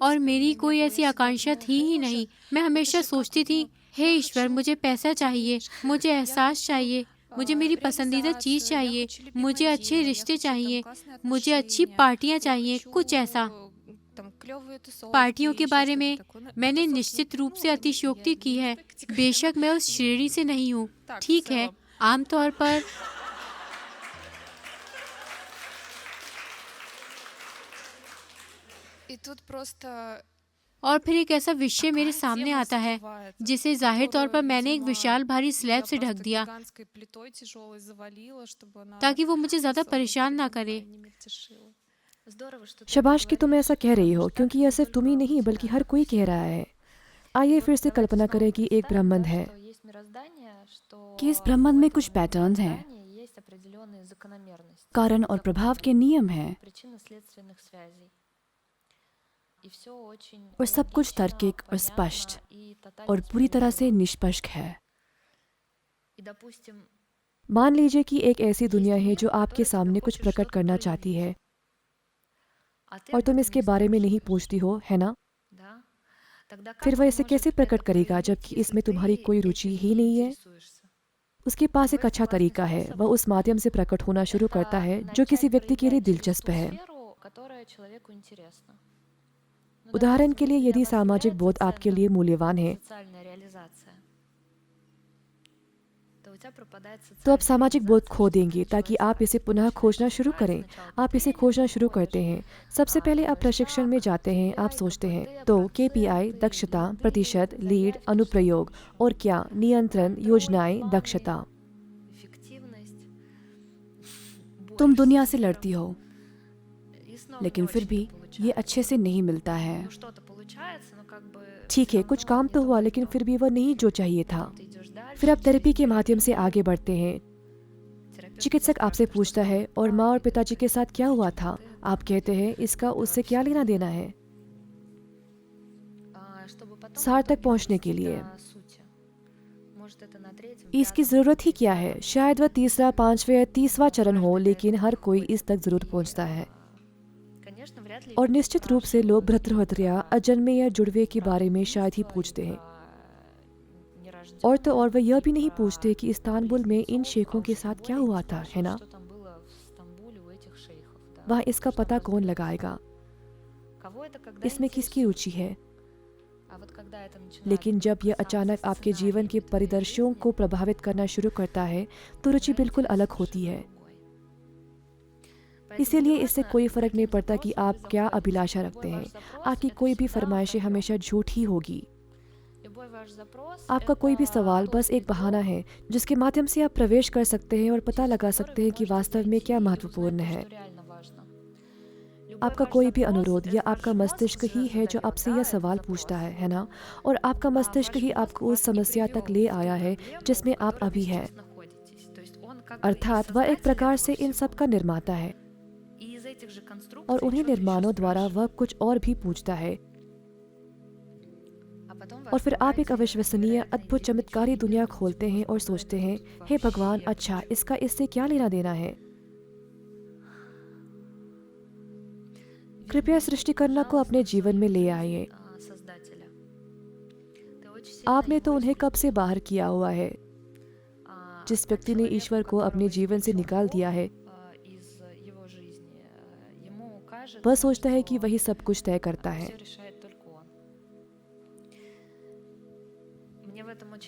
और मेरी कोई ऐसी आकांक्षा थी ही नहीं। मैं हमेशा सोचती थी, हे ईश्वर, मुझे पैसा चाहिए, मुझे एहसास चाहिए, मुझे मेरी पसंदीदा चीज चाहिए, मुझे अच्छे रिश्ते चाहिए, मुझे अच्छी पार्टियां चाहिए, कुछ ऐसा। पार्टियों के बारे में मैंने निश्चित रूप से अतिशयोक्ति की है। बेशक मैं उस श्रेणी से नहीं हूँ, ठीक है, आमतौर पर। और फिर एक ऐसा विषय मेरे सामने आता है जिसे जाहिर तौर पर मैंने एक विशाल भारी स्लैब से ढक दिया ताकि वो मुझे ज्यादा परेशान ना करे। शाबाश कि तुम ऐसा कह रही हो, क्योंकि यह सिर्फ तुम ही नहीं बल्कि हर कोई कह रहा है। आइए फिर से कल्पना करें कि एक ब्रह्मांड है, कि इस ब्रह्मांड में कुछ पैटर्न्स हैं, कारण और प्रभाव के नियम हैं, और सब कुछ तार्किक और स्पष्ट और पूरी तरह से निष्पक्ष है। मान लीजिए कि एक ऐसी दुनिया है जो आपके सामने कुछ प्रकट करना चाहती है, और तुम इसके बारे में नहीं पूछती हो, है ना? फिर वह इसे कैसे प्रकट करेगा जबकि इसमें तुम्हारी कोई रुचि ही नहीं है? उसके पास एक अच्छा तरीका है, वह उस माध्यम से प्रकट होना शुरू करता है जो किसी व्यक्ति के लिए दिलचस्प है। उदाहरण के लिए, यदि सामाजिक बोध आपके लिए मूल्यवान है, तो आप सामाजिक बोध खो देंगे ताकि आप इसे पुनः खोजना शुरू करें। आप इसे खोजना शुरू करते हैं। सबसे पहले आप प्रशिक्षण में जाते हैं। आप सोचते हैं, तो KPI, दक्षता, प्रतिशत, लीड, अनुप्रयोग, और क्या, नियंत्रण, योजनाएं, दक्षता। तुम दुनिया से लड़ती हो, लेकिन फिर भी ये अच्छे से नहीं मिलता है। ठीक है, कुछ काम तो हुआ, लेकिन फिर भी वह नहीं जो चाहिए था। फिर आप थेरेपी के माध्यम से आगे बढ़ते हैं। चिकित्सक आपसे पूछता है, और माँ और पिताजी के साथ क्या हुआ था? आप कहते हैं, इसका उससे क्या लेना देना है? सार तक पहुंचने के लिए इसकी जरूरत ही क्या है? शायद वह तीसरा, पांचवा या 30वां चरण हो, लेकिन हर कोई इस तक जरूर पहुंचता है। और निश्चित रूप से लोग भ्रातृहत्या या अजन्मे या जुड़वे के बारे में शायद ही पूछते हैं। और तो और वह यह भी नहीं पूछते कि इस्तांबुल में इन शेखों के साथ क्या हुआ था, है ना? वह इसका पता कौन लगाएगा? इसमें किसकी रुचि है? लेकिन जब यह अचानक आपके जीवन के परिदृश्यों को प्रभावित करना शुरू करता है, तो रुचि बिल्कुल अलग होती है। इसीलिए इससे कोई फर्क नहीं पड़ता कि आप क्या अभिलाषा रखते हैं। आपकी कोई भी फरमाइशें हमेशा झूठ ही होगी। आपका कोई भी सवाल बस एक बहाना है जिसके माध्यम से आप प्रवेश कर सकते हैं और पता लगा सकते हैं कि वास्तव में क्या महत्वपूर्ण है। आपका कोई भी अनुरोध या आपका मस्तिष्क ही है जो आपसे यह सवाल पूछता है ना? और आपका मस्तिष्क ही आपको उस समस्या तक ले आया है जिसमें आप अभी हैं। अर्थात वह एक प्रकार से इन सब का निर्माता है, और उन्हीं निर्माणों द्वारा वह कुछ और भी पूछता है। और फिर आप एक अविश्वसनीय, अद्भुत, चमत्कारी दुनिया खोलते हैं और सोचते हैं, हे भगवान, अच्छा, इसका इससे क्या लेना देना है? कृपया सृष्टिकर्ता को अपने जीवन में ले आइए। आपने तो उन्हें कब से बाहर किया हुआ है। जिस व्यक्ति ने ईश्वर को अपने जीवन से निकाल दिया है, वह सोचता है कि वही सब कुछ तय करता है।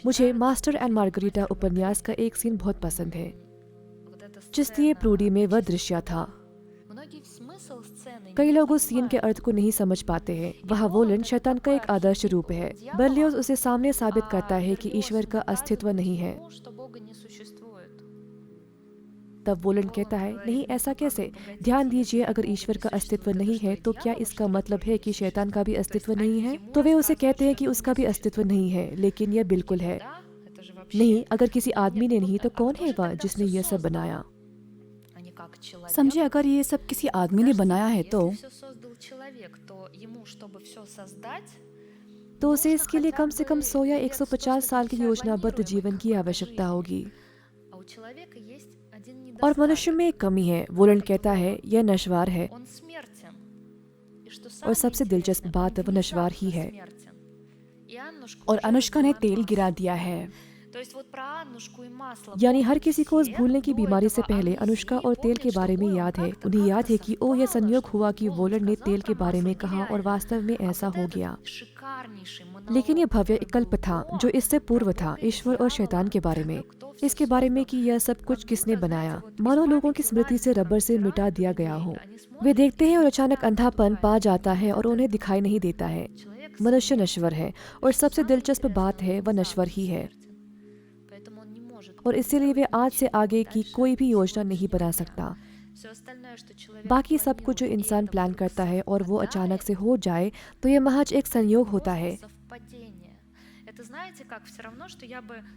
मुझे मास्टर एंड मार्गरीटा उपन्यास का एक सीन बहुत पसंद है, जिसलिए प्रूडी में वह दृश्य था। कई लोग उस सीन के अर्थ को नहीं समझ पाते हैं। वह वोलन शैतान का एक आदर्श रूप है। बर्लियोस उसे सामने साबित करता है कि ईश्वर का अस्तित्व नहीं है। तब वोलन कहता है, नहीं, ऐसा कैसे? ध्यान दीजिए, अगर ईश्वर का अस्तित्व नहीं है तो क्या इसका मतलब है कि शैतान का भी अस्तित्व नहीं है? तो वे उसे कहते हैं कि उसका भी अस्तित्व नहीं है, लेकिन यह बिल्कुल है। नहीं, अगर किसी आदमी ने नहीं तो कौन है वह जिसने यह सब बनाया? समझे, अगर ये सब किसी आदमी ने बनाया है तो उसे इसके लिए कम से कम 100 या 150 साल की योजनाबद्ध जीवन की आवश्यकता होगी। और मनुष्य में एक कमी है। वोलन कहता है, यह नश्वर है। और सबसे दिलचस्प बात, वह नश्वर ही है। और अनुष्का ने तेल गिरा दिया है। यानी हर किसी को उस भूलने की बीमारी से पहले अनुष्का और तेल के बारे में याद है। उन्हें याद है कि यह संयोग हुआ कि वोलन ने तेल के बारे में कहा और वास्तव में ऐसा हो गया। लेकिन यह भव्य एक कल्प था जो इससे पूर्व था, ईश्वर और शैतान के बारे में। इसके बारे में कि यह सब कुछ किसने बनाया, मानो लोगों की स्मृति से रबर से मिटा दिया गया हो। वे देखते हैं और अचानक अंधापन पा जाता है और उन्हें दिखाई नहीं देता है। मनुष्य नश्वर है, और सबसे दिलचस्प बात है, वह नश्वर ही है। और इसीलिए वे आज से आगे की कोई भी योजना नहीं बना सकता। बाकी सब कुछ जो इंसान प्लान करता है और वो अचानक से हो जाए, तो यह महज एक संयोग होता है।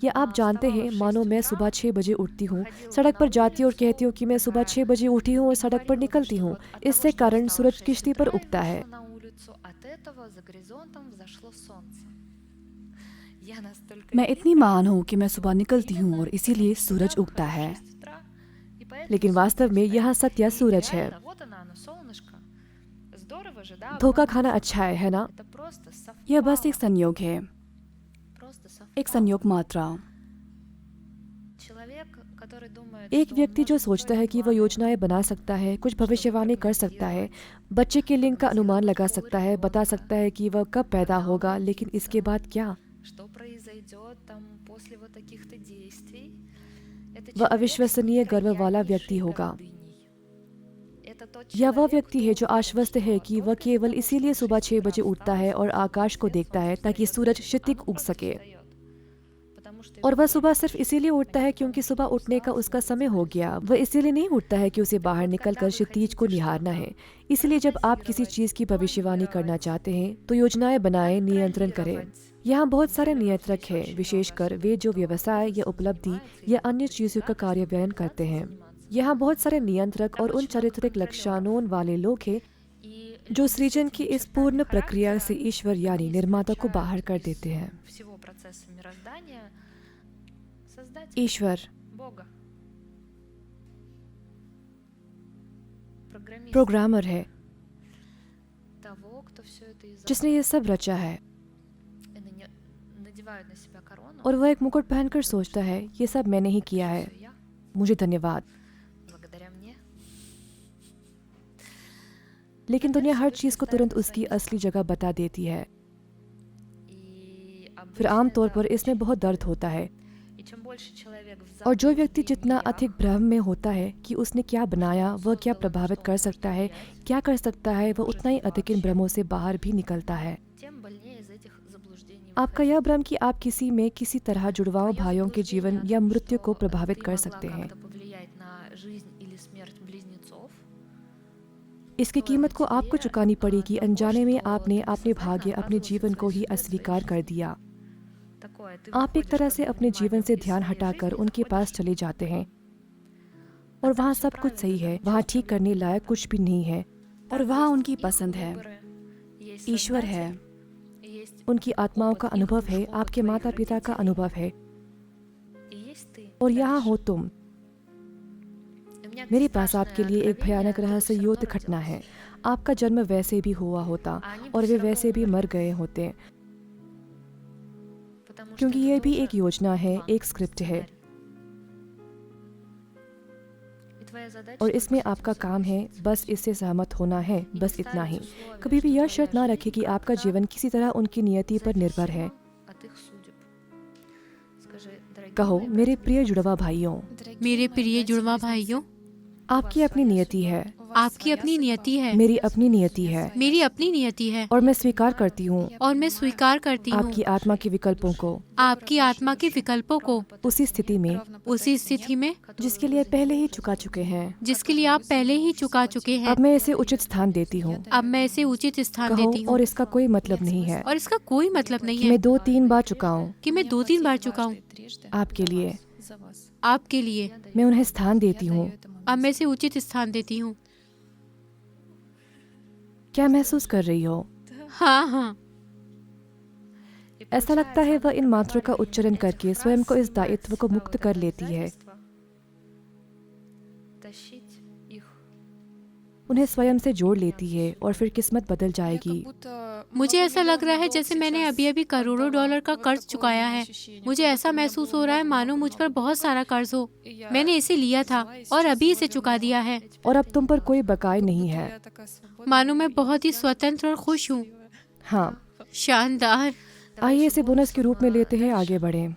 या आप जानते हैं, मानो मैं सुबह 6 बजे उठती हूँ, सड़क पर जाती हूँ और कहती हूँ कि मैं सुबह 6 बजे उठी हूँ और सड़क पर निकलती हूँ। इससे कारण सूरज किश्ती पर उगता है। मैं इतनी महान हूँ कि मैं सुबह निकलती हूँ और इसीलिए सूरज उगता है। लेकिन वास्तव में यह सत्य सूरज है। धोखा खाना अच्छा है ना? यह बस एक संयोग है, एक संयोग मात्रा। एक व्यक्ति जो सोचता है कि वह योजनाएं बना सकता है, कुछ भविष्यवाणी कर सकता है, बच्चे के लिंग का अनुमान लगा सकता है, बता सकता है कि वह कब पैदा होगा, लेकिन इसके बाद क्या? वह अविश्वसनीय गर्व वाला व्यक्ति होगा। यह वह व्यक्ति है जो आश्वस्त है कि वह केवल इसीलिए सुबह 6 बजे उठता है और आकाश को देखता है ताकि सूरज क्षितिज उग सके। और वह सुबह सिर्फ इसीलिए उठता है क्योंकि सुबह उठने का उसका समय हो गया। वह इसीलिए नहीं उठता है कि उसे बाहर निकलकर क्षितिज को निहारना है। इसलिए जब आप किसी चीज की भविष्यवाणी करना चाहते हैं तो योजनाएं बनाएं, नियंत्रण करें। यहाँ बहुत सारे नियंत्रक हैं, विशेषकर वे जो व्यवसाय या उपलब्धि या अन्य चीजों का कार्यान्वयन करते हैं। यहाँ बहुत सारे नियंत्रक और उन चारित्रिक लक्षणों वाले लोग हैं जो सृजन की इस पूर्ण प्रक्रिया से ईश्वर यानी निर्माता को बाहर कर देते हैं। ईश्वर प्रोग्रामर है, जिसने ये सब रचा है, और वह एक मुकुट पहनकर सोचता है ये सब मैंने ही किया है, मुझे धन्यवाद। लेकिन दुनिया हर चीज को तुरंत उसकी असली जगह बता देती है। फिर आमतौर पर इसमें बहुत दर्द होता है। और जो व्यक्ति जितना अधिक भ्रम में होता है कि उसने क्या बनाया, वह क्या प्रभावित कर सकता है, क्या कर सकता है, वह उतना ही अधिक इन भ्रमों से बाहर भी निकलता है। आपका यह भ्रम कि आप किसी में किसी तरह जुड़वाओं भाइयों के जीवन या मृत्यु को प्रभावित कर सकते हैं, इसकी कीमत को आपको चुकानी पड़ेगी। अनजाने में आपने अपने भाग्य, अपने जीवन को ही अस्वीकार कर दिया। आप एक तरह से अपने जीवन से ध्यान हटाकर उनके पास चले जाते हैं और वहाँ सब कुछ सही है, वहाँ ठीक करने लायक कुछ भी नहीं है, और वहाँ उनकी पसंद है, ईश्वर है, उनकी आत्माओं का अनुभव है, आपके माता पिता का अनुभव है, और यहाँ हो तुम। मेरे पास आपके लिए एक भयानक रहस्ययुक्त घटना है। आपका जन्म वैसे भी हुआ होता और वे वैसे भी मर गए होते, क्योंकि ये भी एक योजना है, एक स्क्रिप्ट है, और इसमें आपका काम है बस इससे सहमत होना है, बस इतना ही। कभी भी यह शर्त ना रखें कि आपका जीवन किसी तरह उनकी नियति पर निर्भर है। कहो, मेरे प्रिय जुड़वा भाइयों, मेरे प्रिय जुड़वा भाइयों, आपकी अपनी नियति है, आपकी अपनी नियति है, मेरी अपनी नियति है, मेरी अपनी नियति है, और मैं स्वीकार करती हूँ और मैं स्वीकार करती हूँ आपकी आत्मा के विकल्पों को, आपकी आत्मा के विकल्पों को उसी स्थिति में जिसके लिए पहले ही चुका चुके हैं। जिसके लिए आप पहले ही चुका चुके हैं। अब मैं इसे उचित स्थान देती हूँ। अब मैं इसे उचित स्थान कहो, देती हूँ। और इसका कोई मतलब नहीं है और इसका कोई मतलब नहीं कि है मैं 2-3 बार चुका हूँ कि मैं 2-3 बार चुका हूँ आपके लिए। आपके लिए। मैं उन्हें स्थान देती हूँ। अब मैं इसे उचित स्थान देती हूँ। क्या महसूस कर रही हो? हाँ हाँ, ऐसा लगता है वह इन मात्रों का उच्चारण करके स्वयं को इस दायित्व को मुक्त कर लेती है। उन्हें स्वयं से जोड़ लेती है और फिर किस्मत बदल जाएगी। मुझे ऐसा लग रहा है जैसे मैंने अभी अभी करोड़ों डॉलर का कर्ज चुकाया है। मुझे ऐसा महसूस हो रहा है मानो मुझ पर बहुत सारा कर्ज हो। मैंने इसे लिया था और अभी इसे चुका दिया है। और अब तुम पर कोई बकाया नहीं है। मानो मैं बहुत ही स्वतंत्र और खुश हूँ। हाँ, शानदार। आइए इसे बोनस के रूप में लेते हैं, आगे बढ़ें।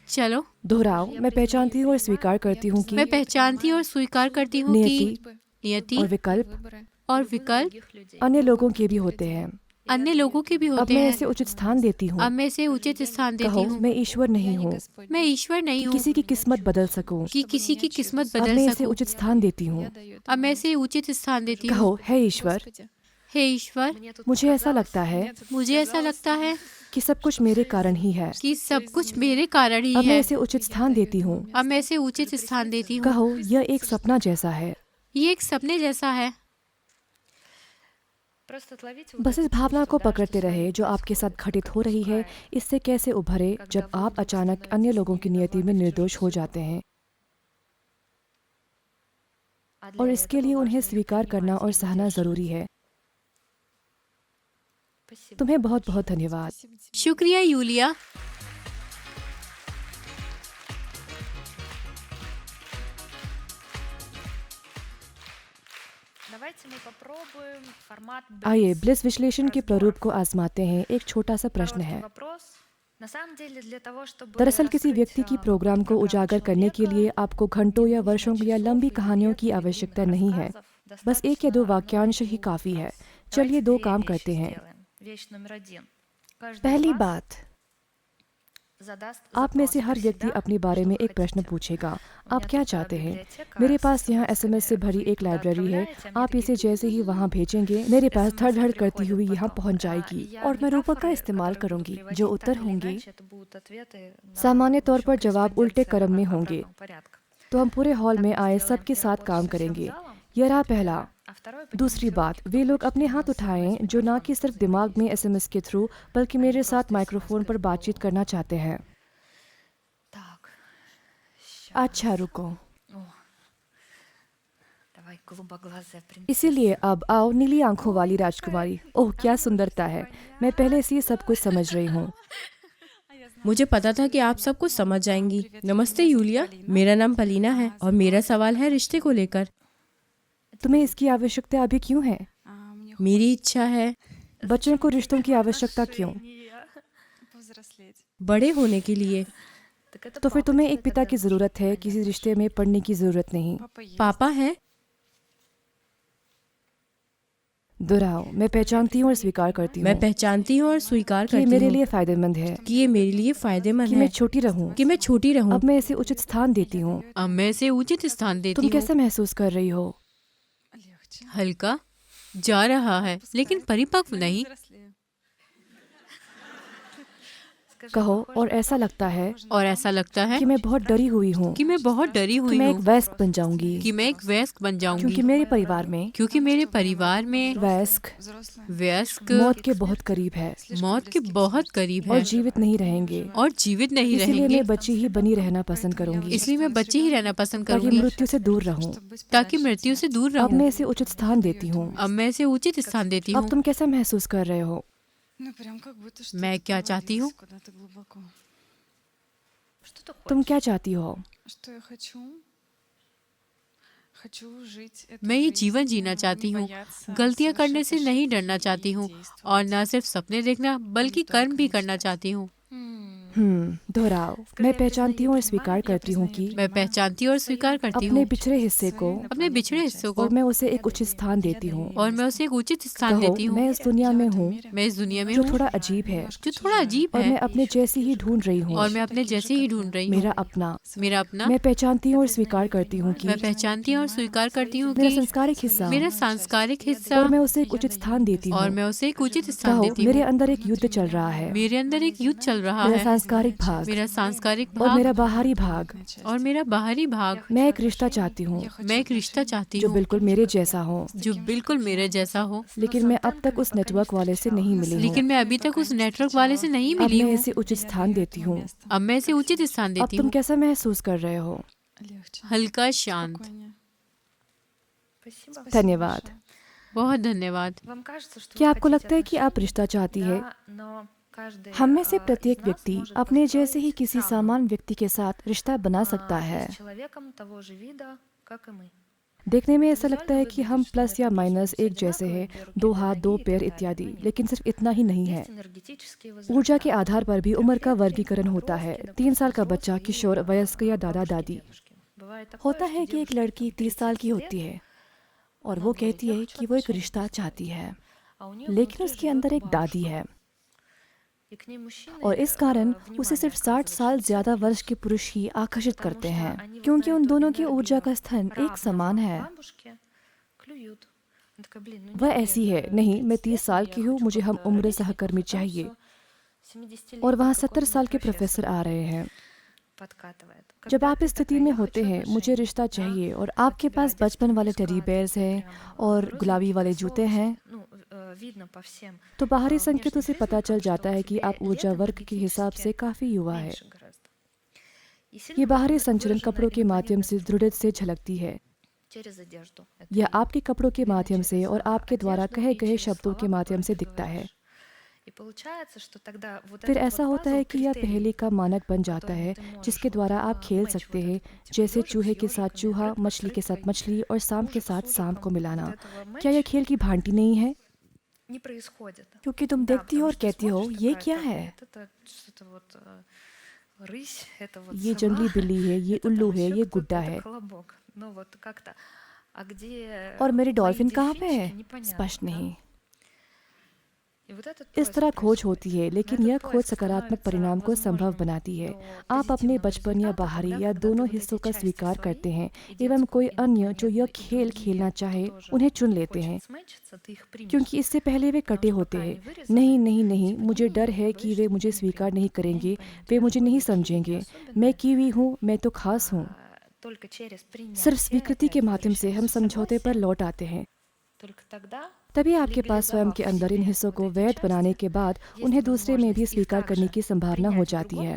चलो दोहराओ, मैं पहचानती हूँ और स्वीकार करती हूँ कि मैं पहचानती और स्वीकार करती हूँ कि नियति और विकल्प अन्य लोगों के भी होते हैं। अन्य लोगों के भी अब होते मैं हैं। इसे उचित स्थान देती हूँ। अब मैं इसे उचित स्थान देती कहो, हूँ। मैं ईश्वर नहीं हूँ मैं ईश्वर नहीं हूँ किसी की किस्मत बदल सकूं। कि किसी की किस्मत अब बदल मैं इसे सकूं। उचित स्थान देती हूँ। अब मैं इसे उचित स्थान देती हूँ। कहो, हे ईश्वर, हे ईश्वर, मुझे ऐसा लगता है मुझे ऐसा लगता है कि सब कुछ मेरे कारण ही है। कि सब कुछ मेरे कारण ही अब मैं है। इसे उचित स्थान देती हूँ। अब मैं इसे उचित स्थान देती हूँ। कहो, यह एक सपना जैसा है। ये एक सपने जैसा है। बस इस भावना को पकड़ते रहे जो आपके साथ घटित हो रही है। इससे कैसे उभरे जब आप अचानक अन्य लोगों की नियति में निर्दोष हो जाते हैं, और इसके लिए उन्हें स्वीकार करना और सहना जरूरी है। तुम्हें बहुत बहुत धन्यवाद। शुक्रिया यूलिया। आइए ब्लिस विश्लेषण के प्रारूप को आजमाते हैं। एक छोटा सा प्रश्न है। दरअसल किसी व्यक्ति की प्रोग्राम को उजागर करने के लिए आपको घंटों या वर्षों या लंबी कहानियों की आवश्यकता नहीं है। बस 1 या 2 वाक्यांश ही काफी है। चलिए 2 काम करते हैं। पहली बात, आप में से हर व्यक्ति अपने बारे में एक प्रश्न पूछेगा, आप क्या चाहते हैं? मेरे पास यहाँ एसएमएस से भरी एक लाइब्रेरी है। आप इसे जैसे ही वहाँ भेजेंगे, मेरे पास धड़ धड़ करती हुई यहाँ पहुँच जाएगी और मैं रूपक का इस्तेमाल करूँगी। जो उत्तर होंगे, सामान्य तौर पर जवाब उल्टे क्रम में होंगे। तो हम पूरे हॉल में आए सबके साथ काम करेंगे। यह रहा पहला। दूसरी बात, वे लोग अपने हाथ उठाएं जो ना कि सिर्फ दिमाग में एसएमएस के थ्रू बल्कि मेरे साथ माइक्रोफोन पर बातचीत करना चाहते हैं। अच्छा रुको। इसीलिए अब आओ नीली आंखों वाली राजकुमारी। ओह क्या सुंदरता है। मैं पहले से ही सब कुछ समझ रही हूँ। मुझे पता था कि आप सब कुछ समझ जाएंगी। नमस्ते यूलिया, मेरा नाम पलीना है और मेरा सवाल है रिश्ते को लेकर। तुम्हें इसकी आवश्यकता अभी क्यों है? मेरी इच्छा है बच्चों को रिश्तों की आवश्यकता क्यों? बड़े होने के लिए। तो फिर तुम्हें एक पिता की जरूरत है, किसी रिश्ते में पड़ने की जरूरत नहीं। पापा है। दोहराओ, मैं पहचानती हूँ और स्वीकार करती हूँ मैं पहचानती हूँ और स्वीकार कि ये करती मेरे हूँ लिए फायदेमंद है, कि ये मेरे लिए फायदेमंद कि है, मैं छोटी रहूँ। कि मैं छोटी रहूँ। अब मैं इसे उचित स्थान देती हूँ। अब मैं इसे उचित स्थान देती तुम हूँ। कैसे महसूस कर रही हो? हल्का जा रहा है लेकिन परिपक्व नहीं। कहो। और ऐसा लगता है और ऐसा लगता है कि मैं बहुत डरी हुई हूँ कि मैं बहुत डरी कि हुई मैं एक हूँ वयस्क बन जाऊंगी, कि मैं एक वयस्क बन जाऊंगी, क्योंकि मेरे परिवार में वयस्क वयस्क मौत के बहुत करीब है मौत के बहुत करीब और है जीवित नहीं रहेंगे। और जीवित नहीं इसीलिए रहेंगे। मैं बच्ची ही बनी रहना पसंद करूंगी, इसलिए मैं बच्ची ही रहना पसंद ताकि करूंगी मृत्यु से दूर रहूं। ताकि मृत्यु से दूर अब मैं रहूं। इसे उचित स्थान देती हूँ। अब मैं इसे उचित स्थान देती अब हूँ। तुम कैसा महसूस कर रहे हो? मैं क्या चाहती हूँ? तुम क्या चाहती हो? मैं ये जीवन जीना चाहती हूँ, गलतियाँ करने से नहीं डरना चाहती हूँ और न सिर्फ सपने देखना बल्कि कर्म भी करना चाहती हूँ। दोहराओ, मैं पहचानती हूँ और स्वीकार करती हूँ कि मैं पहचानती और स्वीकार करती अपने हूँ पिछड़े हिस्से को अपने बिछड़े हिस्सों को और मैं उसे एक उचित स्थान देती हूँ। और मैं उसे एक उचित स्थान कहो, देती हूँ। मैं इस दुनिया में हूँ मैं इस दुनिया में जो हूँ थोड़ा अजीब है जो थोड़ा अजीब और है मैं अपने जैसी ही ढूंढ रही हूँ। और मैं अपने जैसे ही ढूंढ रही हूँ। मेरा अपना। मेरा मैं पहचानती हूँ और स्वीकार करती हूँ कि मैं पहचानती और स्वीकार करती हूँ मेरा कि संस्कारिक हिस्सा मेरा सांस्कारिक हिस्सा और मैं उसे एक उचित स्थान देती और हूँ। मैं उसे एक उचित स्थान कहो, देती मेरे हूँ। अंदर एक युद्ध चल रहा है। मेरे अंदर एक युद्ध चल रहा मेरा है। सांस्कारिक भाग मेरा सांस्कारिक और भाग मेरा बाहरी भाग। और मेरा बाहरी भाग। मैं एक रिश्ता चाहती हूँ मैं एक रिश्ता चाहती जो हूँ बिल्कुल मेरे जैसा हो, जो बिल्कुल मेरे जैसा हो। लेकिन मैं अब तक उस नेटवर्क वाले से नहीं मिली हूँ। लेकिन मैं अभी तक उस नेटवर्क वाले से नहीं अब मिली मैं हूँ। इसे उचित स्थान देती हूँ। अब मैं इसे उचित स्थान अब देती तुम हूँ। कैसा महसूस कर रहे हो? हल्का शांत। धन्यवाद। बहुत धन्यवाद। क्या आपको लगता है कि आप रिश्ता चाहती है? हम में से प्रत्येक व्यक्ति अपने जैसे ही किसी सामान्य व्यक्ति के साथ रिश्ता बना सकता है। देखने में ऐसा लगता है कि हम प्लस या माइनस एक जैसे हैं, 2 हाथ 2 पैर इत्यादि, लेकिन सिर्फ इतना ही नहीं है। ऊर्जा के आधार पर भी उम्र का वर्गीकरण होता है। 3 साल का बच्चा किशोर, वयस्क या दादा दादी। होता है कि एक लड़की 30 साल की होती है और वो कहती है कि वो एक रिश्ता चाहती है, लेकिन उसके अंदर एक दादी है और इस कारण उसे सिर्फ 60 साल ज्यादा वर्ष के पुरुष ही आकर्षित करते हैं, क्योंकि उन दोनों की ऊर्जा का स्तर एक समान है। वह ऐसी है, नहीं मैं 30 साल की हूँ, मुझे हम उम्र सहकर्मी चाहिए, और वहाँ 70 साल के प्रोफेसर आ रहे हैं। जब आप इस स्थिति में होते हैं, मुझे रिश्ता चाहिए, और आपके पास बचपन वाले टेडी बेयर्स हैं और गुलाबी वाले जूते हैं, तो बाहरी संकेतों से पता चल जाता है कि आप ऊर्जा वर्ग के हिसाब से काफी युवा है। ये बाहरी संचरण कपड़ों के माध्यम से दृढ़ता से झलकती है, यह आपके कपड़ों के माध्यम से और आपके द्वारा कहे गए शब्दों के माध्यम से दिखता है। फिर ऐसा होता है कि यह पहेली का मानक बन जाता है जिसके द्वारा आप खेल सकते हैं, जैसे चूहे के साथ चूहा, मछली के साथ मछली और सांप के साथ सांप को मिलाना। क्या यह खेल की भांति नहीं है? क्योंकि तुम देखती हो और कहती हो ये क्या है, ये जंगली बिल्ली है, ये उल्लू है, ये गुड्डा है, और मेरी डॉल्फिन कहाँ पे है? स्पष्ट नहीं। इस तरह खोज होती है, लेकिन यह खोज सकारात्मक परिणाम को संभव बनाती है। आप अपने बचपन या बाहरी या दोनों हिस्सों का स्वीकार करते हैं एवं कोई अन्य जो यह खेल खेलना चाहे उन्हें चुन लेते हैं, क्योंकि इससे पहले वे कटे होते हैं। नहीं नहीं नहीं, मुझे डर है कि वे मुझे स्वीकार नहीं करेंगे, वे मुझे नहीं समझेंगे, मैं कीवी हूँ, मैं तो खास हूँ। सिर्फ स्वीकृति के माध्यम से हम समझौते पर लौट आते हैं। तभी आपके पास स्वयं के अंदर इन हिस्सों को वैध बनाने के बाद उन्हें दूसरे में भी स्वीकार करने की संभावना हो जाती है।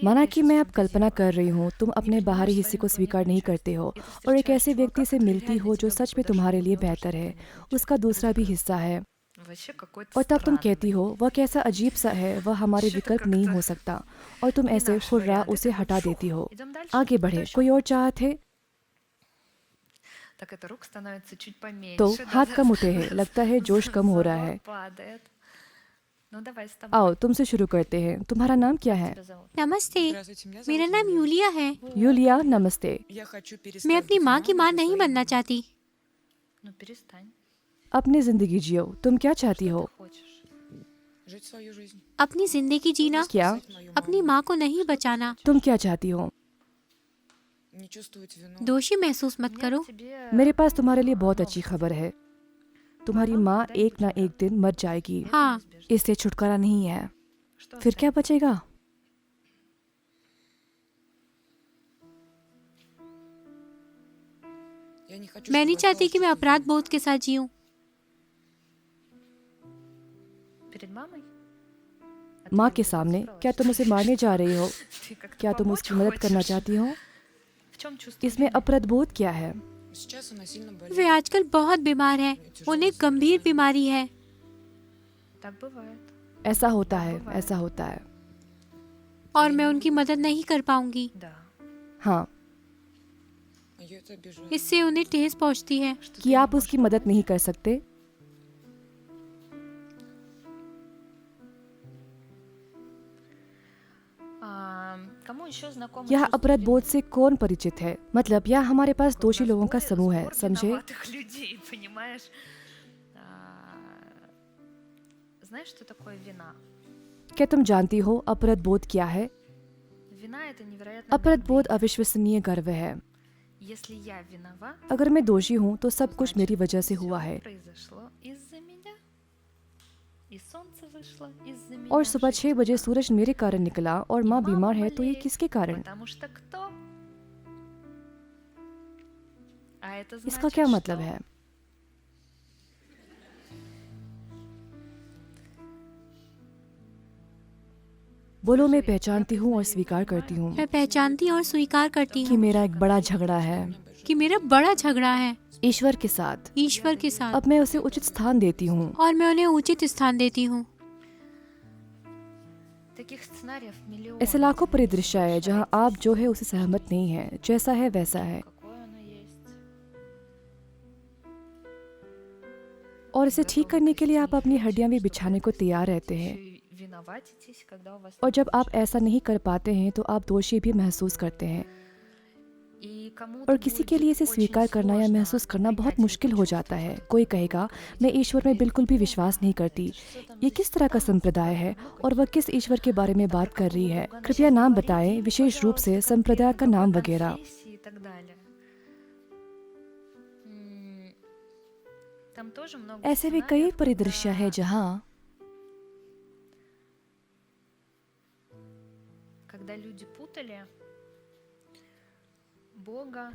माना कि मैं अब कल्पना कर रही हूँ, तुम अपने बाहरी हिस्से को स्वीकार नहीं करते हो और एक ऐसे व्यक्ति से मिलती हो जो सच में तुम्हारे लिए बेहतर है, उसका दूसरा भी हिस्सा है, और तब तुम कहती हो वह कैसा अजीब सा है, वह हमारे विकल्प नहीं हो सकता, और तुम ऐसे हुर्रा उसे हटा देती हो। आगे बढ़े, कोई और चाहत है तो हाथ कम उठे हैं, लगता है जोश कम हो रहा है। आओ तुमसे शुरू करते हैं। तुम्हारा नाम क्या है? नमस्ते, मेरा नाम यूलिया है। यूलिया, नमस्ते। मैं अपनी माँ की माँ नहीं बनना चाहती। अपनी जिंदगी जियो। तुम क्या चाहती हो? अपनी जिंदगी जीना, क्या? अपनी माँ को नहीं बचाना। तुम क्या चाहती हो? दोषी महसूस मत करो। मेरे पास तुम्हारे लिए बहुत अच्छी खबर है। तुम्हारी माँ एक ना एक दिन मर जाएगी। हाँ, इससे छुटकारा नहीं है। फिर क्या बचेगा? मैं नहीं चाहती कि मैं अपराध बोध के साथ जीऊं। माँ के सामने? क्या तुम उसे मारने जा रही हो? क्या तुम उसकी मदद करना चाहती हो? इसमें अपराधबोध क्या है? वे आजकल बहुत बीमार है, उन्हें गंभीर बीमारी है। ऐसा होता है, ऐसा होता है। और मैं उनकी मदद नहीं कर पाऊंगी। हाँ, इससे उन्हें ठेस पहुंचती है। कि आप उसकी मदद नहीं कर सकते। यह अपराध बोध से कौन परिचित है? मतलब यह हमारे पास दोषी लोगों का समूह है, समझे? क्या तुम जानती हो अपराध बोध क्या है? अपराध बोध अविश्वसनीय गर्व है। अगर मैं दोषी हूँ तो सब कुछ मेरी वजह से हुआ है, और सुबह 6 बजे सूरज मेरे कारण निकला और माँ बीमार है, तो ये किसके कारण? इसका क्या मतलब है? बोलो, मैं पहचानती हूँ और स्वीकार करती हूँ मैं पहचानती और स्वीकार करती कि हूँ मेरा एक बड़ा झगड़ा है कि मेरा बड़ा झगड़ा है ईश्वर के साथ। ईश्वर के साथ, अब मैं उसे उचित स्थान देती हूँ। और मैं उन्हें उचित स्थान देती हूँ। ऐसे लाखों परिदृश्य है जहाँ आप जो है उसे सहमत नहीं है, जैसा है वैसा है, और इसे ठीक करने के लिए आप अपनी हड्डियां भी बिछाने को तैयार रहते हैं। और जब आप ऐसा नहीं कर पाते हैं तो आप दोषी भी महसूस करते हैं, और किसी के लिए इसे स्वीकार करना या महसूस करना बहुत मुश्किल हो जाता है। कोई कहेगा, मैं ईश्वर में बिल्कुल भी विश्वास नहीं करती। ये किस तरह का संप्रदाय है और वह किस ईश्वर के बारे में बात कर रही है? कृपया नाम बताएं, विशेष रूप से संप्रदाय का नाम वगैरह। ऐसे भी कई परिदृश्य है जहाँ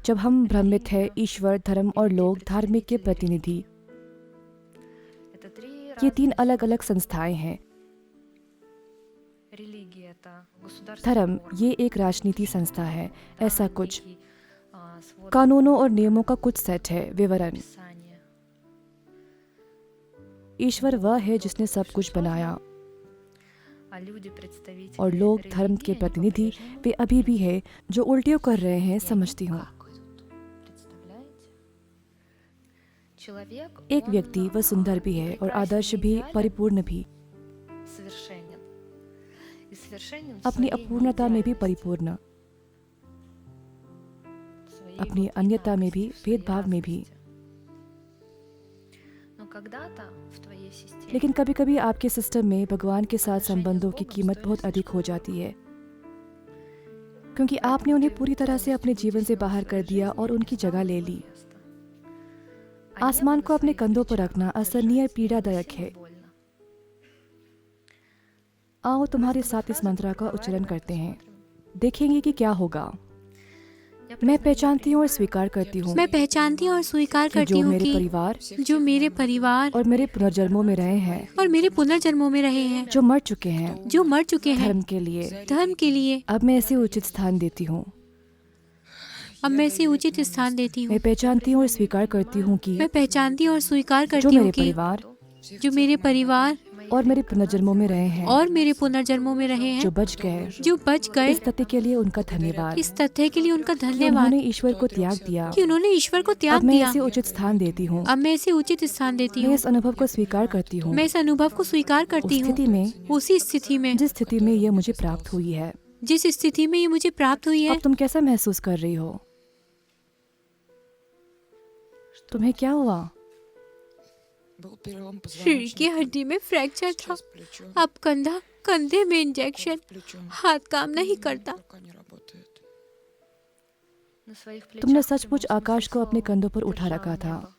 जब हम भ्रमित है, ईश्वर, धर्म और लोग, धार्मिक के प्रतिनिधि, ये 3 अलग अलग संस्थाएं हैं। धर्म ये एक राजनीति संस्था है, ऐसा कुछ कानूनों और नियमों का कुछ सेट है, विवरण। ईश्वर वह है जिसने सब कुछ बनाया, और लोग, धर्म के प्रतिनिधि, वे अभी भी है जो उल्टियों कर रहे हैं, समझती हूँ। एक व्यक्ति वह सुंदर भी है और आदर्श भी, परिपूर्ण भी, अपनी अपूर्णता में भी परिपूर्ण, अपनी अन्यता में भी, भेदभाव में भी। लेकिन कभी कभी आपके सिस्टम में भगवान के साथ संबंधों की कीमत बहुत अधिक हो जाती है, क्योंकि आपने उन्हें पूरी तरह से अपने जीवन से बाहर कर दिया और उनकी जगह ले ली। आसमान को अपने कंधों पर रखना असहनीय पीड़ादायक है। आओ तुम्हारे साथ इस मंत्र का उच्चारण करते हैं, देखेंगे कि क्या होगा। मैं पहचानती हूँ और स्वीकार करती हूँ मैं पहचानती हूँ और स्वीकार कि करती जो हूँ मेरे कि परिवार जो मेरे परिवार और मेरे पुनर्जन्मों में रहे हैं, और मेरे पुनर्जन्मों में रहे हैं, जो मर चुके हैं जो मर चुके हैं धर्म के लिए, धर्म के लिए, अब मैं इसे उचित स्थान देती हूँ। अब मैं इसे उचित स्थान देती हूँ। मैं पहचानती हूँ और स्वीकार करती हूँ कि मैं पहचानती हूँ और स्वीकार जो करती हूँ मेरे कि परिवार जो मेरे परिवार और मेरे पुनर्जन्मों में रहे हैं, और मेरे पुनर्जन्मों में रहे जो हैं, बच गए, जो बच गए, इस तथ्य के लिए उनका धन्यवाद इस तथ्य के लिए उनका कि धन्यवाद उन्होंने ईश्वर को त्याग दिया। कि उन्होंने ईश्वर को अब त्याग मैं दिया। इसे उचित स्थान देती हूँ। अब मैं इसे उचित स्थान देती मैं हूँ। इस अनुभव को स्वीकार करती हूँ। मैं इस अनुभव को स्वीकार उस करती हूँ। स्थिति में, उसी स्थिति में, जिस स्थिति में यह मुझे प्राप्त हुई है। जिस स्थिति में ये मुझे प्राप्त हुई है। अब तुम कैसा महसूस कर रही हो? तुम्हें क्या हुआ? रीढ़ की हड्डी में फ्रैक्चर था, अब कंधे में इंजेक्शन, हाथ काम नहीं करता। तुमने सचमुच आकाश को अपने कंधों पर उठा रखा था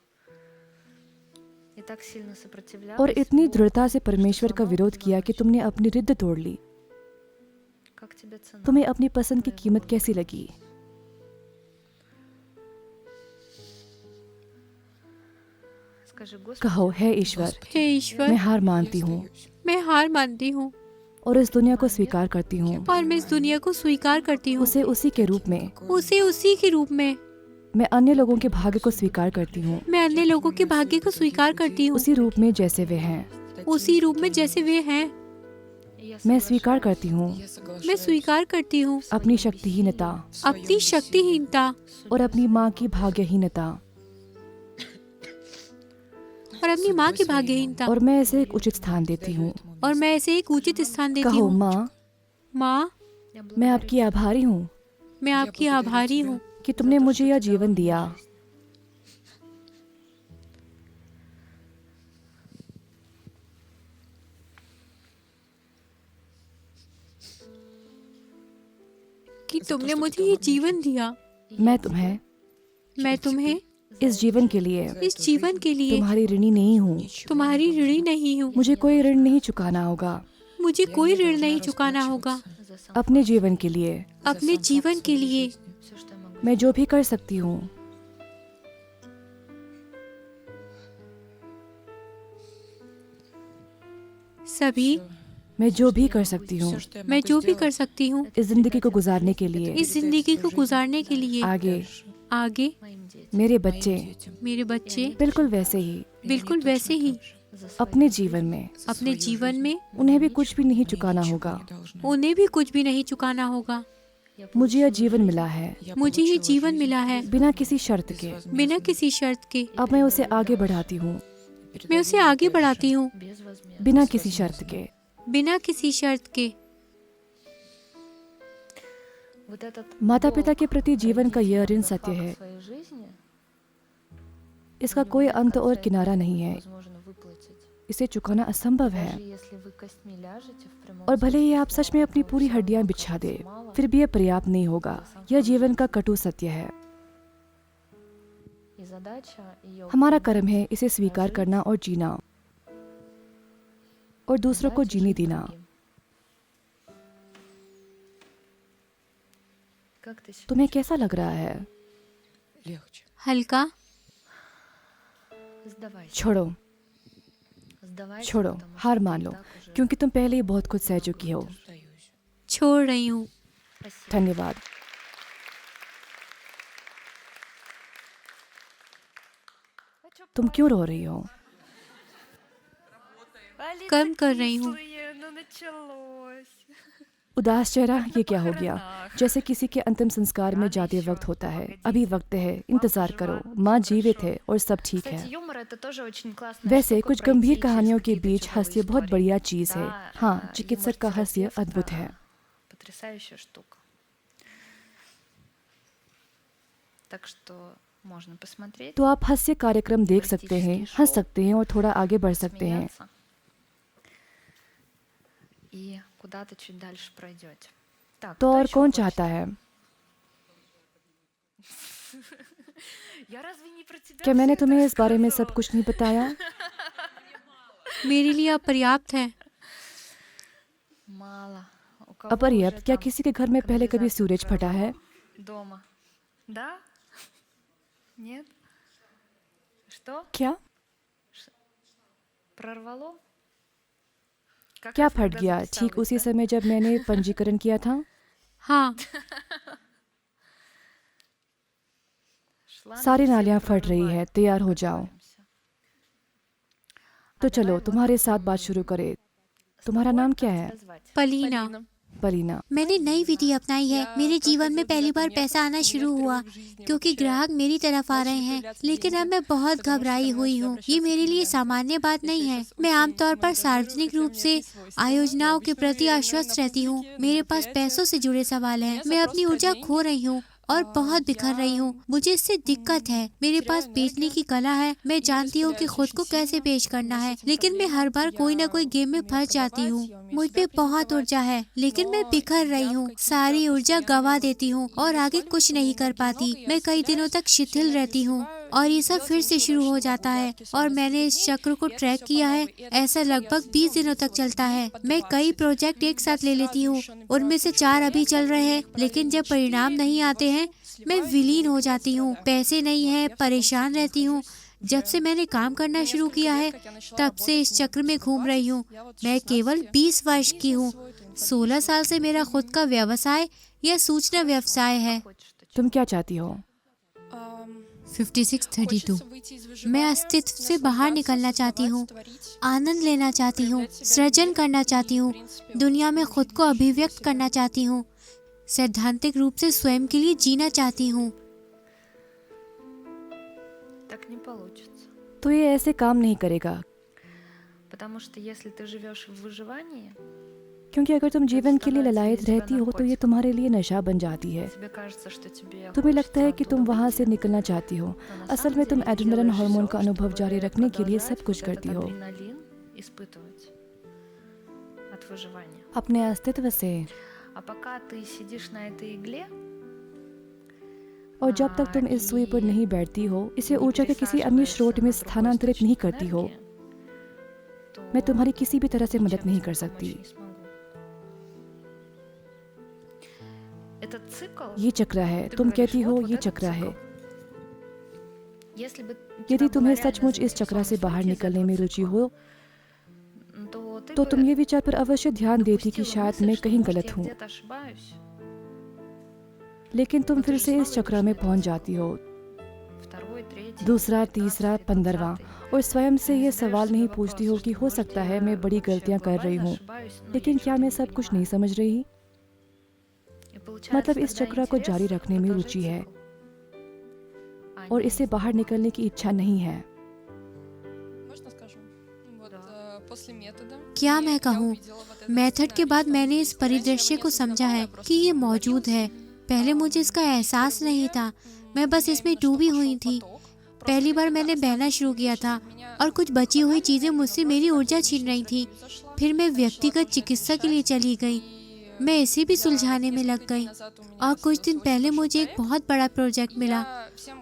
और इतनी दृढ़ता से परमेश्वर का विरोध किया कि तुमने अपनी रिद्ध तोड़ ली। तुम्हें अपनी पसंद की कीमत कैसी लगी? कहो, हे ईश्वर, हे ईश्वर, मैं हार मानती हूँ मैं हार मानती हूँ और इस दुनिया को स्वीकार करती हूँ, और मैं इस दुनिया को स्वीकार करती हूँ, उसे उसी के रूप में। उसे उसी के रूप में। मैं अन्य लोगों के भाग्य को स्वीकार करती हूँ, मैं अन्य लोगों के भाग्य को स्वीकार करती हूँ, उसी रूप में जैसे वे हैं। उसी रूप में जैसे वे हैं। मैं स्वीकार करती हूँ मैं स्वीकार करती हूँ अपनी शक्तिहीनता अपनी शक्तिहीनता और अपनी माँ की भाग्यहीनता, और अपनी माँ की भाग्यहीनता, और मैं इसे एक उचित स्थान देती हूँ। और मैं इसे एक उचित स्थान देती कहो, हूँ। माँ, माँ, मैं आपकी आभारी हूँ मैं आपकी आभारी हूँ कि तुमने मुझे यह जीवन दिया। कि तुमने मुझे ये जीवन दिया। मैं तुम्हें इस जीवन के लिए तुम्हारी ऋणी नहीं हूँ। तुम्हारी ऋणी नहीं हूँ। मुझे कोई ऋण नहीं चुकाना होगा मुझे कोई ऋण नहीं चुकाना होगा। अपने जीवन के लिए। अपने जीवन के लिए मैं जो भी कर सकती हूँ, सभी मैं जो भी कर सकती हूँ मैं जो भी कर सकती हूँ इस जिंदगी को गुजारने के लिए, इस जिंदगी को गुजारने के लिए। आगे मेरे बच्चे बिल्कुल वैसे ही अपने जीवन में उन्हें भी कुछ भी नहीं चुकाना होगा। मुझे यह जीवन मिला है बिना किसी शर्त के। अब मैं उसे आगे बढ़ाती हूँ बिना किसी शर्त के। माता पिता के प्रति जीवन का यह ऋण सत्य है, इसका कोई अंत और किनारा नहीं है, इसे चुकाना असंभव है। और भले ही आप सच में अपनी पूरी हड्डियां बिछा दे, फिर भी यह पर्याप्त नहीं होगा। यह जीवन का कटु सत्य है। हमारा कर्म है इसे स्वीकार करना और जीना और दूसरों को जीने देना। तुम्हें कैसा लग रहा है? हल्का। छोड़ो, हार मान लो, क्योंकि तुम पहले ही बहुत कुछ सह चुकी हो। छोड़ रही हूँ। धन्यवाद। तुम क्यों रो रही हो? कर्म कर रही हूँ। उदास चेहरा, ये क्या हो गया? जैसे किसी के अंतिम संस्कार में जाते वक्त होता है। अभी वक्त है, इंतजार करो, माँ जीवित है और सब ठीक है। वैसे कुछ गंभीर कहानियों के बीच हास्य बहुत बढ़िया चीज है। हाँ, चिकित्सक का हास्य अद्भुत है। तो आप हास्य कार्यक्रम देख सकते हैं, हंस सकते हैं और थोड़ा आगे बढ़ सकते हैं। तो और कौन चाहता है? क्या मैंने तुम्हें इस बारे में सब कुछ नहीं बताया? मेरे लिए आप पर्याप्त हैं। अपर्याप्त? क्या किसी के घर में पहले कभी सूरज फटा है? क्या? क्या फट गया? ठीक उसी समय जब मैंने पंजीकरण किया था? हाँ, सारी नालियां फट रही है, तैयार हो जाओ। तो चलो तुम्हारे साथ बात शुरू करें। तुम्हारा नाम क्या है? पलीना। पलीना। मैंने नई विधि अपनाई है। मेरे जीवन में पहली बार पैसा आना शुरू हुआ क्योंकि ग्राहक मेरी तरफ आ रहे हैं, लेकिन अब मैं बहुत घबराई हुई हूँ। ये मेरे लिए सामान्य बात नहीं है। मैं आमतौर पर सार्वजनिक रूप से आयोजनाओं के प्रति आश्वस्त रहती हूँ। मेरे पास पैसों से जुड़े सवाल हैं। मैं अपनी ऊर्जा खो रही हूँ और बहुत बिखर रही हूँ। मुझे इससे दिक्कत है। मेरे पास बेचने की कला है। मैं जानती हूँ कि खुद को कैसे पेश करना है, लेकिन मैं हर बार कोई न कोई गेम में फंस जाती हूँ। मुझ पे बहुत ऊर्जा है, लेकिन मैं बिखर रही हूँ। सारी ऊर्जा गवा देती हूँ और आगे कुछ नहीं कर पाती। मैं कई दिनों तक शिथिल रहती हूँ और ये सब फिर से शुरू हो जाता है। और मैंने इस चक्र को ट्रैक किया है। ऐसा लगभग 20 दिनों तक चलता है। मैं कई प्रोजेक्ट एक साथ ले लेती हूँ, उनमें से 4 अभी चल रहे हैं, लेकिन जब परिणाम नहीं आते हैं मैं विलीन हो जाती हूँ। पैसे नहीं है, परेशान रहती हूँ। जब से मैंने काम करना शुरू किया है तब से इस चक्र में घूम रही हूँ। मैं केवल 20 वर्ष की हूँ। 16 साल से मेरा खुद का व्यवसाय या सूचना व्यवसाय है। तुम क्या चाहती हो? 5632। मैं अस्तित्व से बाहर निकलना चाहती हूँ, आनंद लेना चाहती हूँ, सृजन करना चाहती हूँ, दुनिया में खुद को अभिव्यक्त करना चाहती हूँ, सैद्धांतिक रूप से स्वयं के लिए जीना चाहती हूँ। तो ये ऐसे काम नहीं करेगा, क्योंकि अगर तुम जीवन के लिए ललायत रहती हो तो ये तुम्हारे लिए नशा बन जाती है। तुम्हें लगता है कि तुम वहाँ से निकलना चाहती हो। असल में तुम एड्रेनलिन हार्मोन का अनुभव जारी रखने के लिए सब कुछ करती हो, अपने अस्तित्व से। और जब तक तुम इस सुई पर नहीं बैठती हो, इसे ऊर्जा के किसी अन्य स्रोत में स्थानांतरित नहीं करती हो, मैं तुम्हारी किसी भी तरह से मदद नहीं कर सकती। ये चक्र है, तुम कहती हो ये चक्र है। यदि तुम्हें सचमुच इस चक्र से बाहर निकलने में रुचि हो तो तुम ये विचार पर अवश्य ध्यान देती कि शायद मैं कहीं गलत हूँ, लेकिन तुम फिर से इस चक्र में पहुंच जाती हो, दूसरा, तीसरा, 15वां, और स्वयं से ये सवाल नहीं पूछती हो कि हो सकता है मैं बड़ी गलतियां कर रही हूँ, लेकिन क्या मैं सब कुछ नहीं समझ रही? मतलब इस चक्र को जारी रखने में रुचि है और इससे बाहर निकलने की इच्छा नहीं है। क्या मैं कहूँ, मेथड के बाद मैंने इस परिदृश्य को समझा है कि ये मौजूद है। पहले मुझे इसका एहसास नहीं था, मैं बस इसमें डूबी हुई थी। पहली बार मैंने बहना शुरू किया था और कुछ बची हुई चीजें मुझसे मेरी ऊर्जा छीन रही थी। फिर मैं व्यक्तिगत चिकित्सा के लिए चली गई। मैं इसे भी सुलझाने में लग गई और कुछ दिन पहले मुझे एक बहुत बड़ा प्रोजेक्ट मिला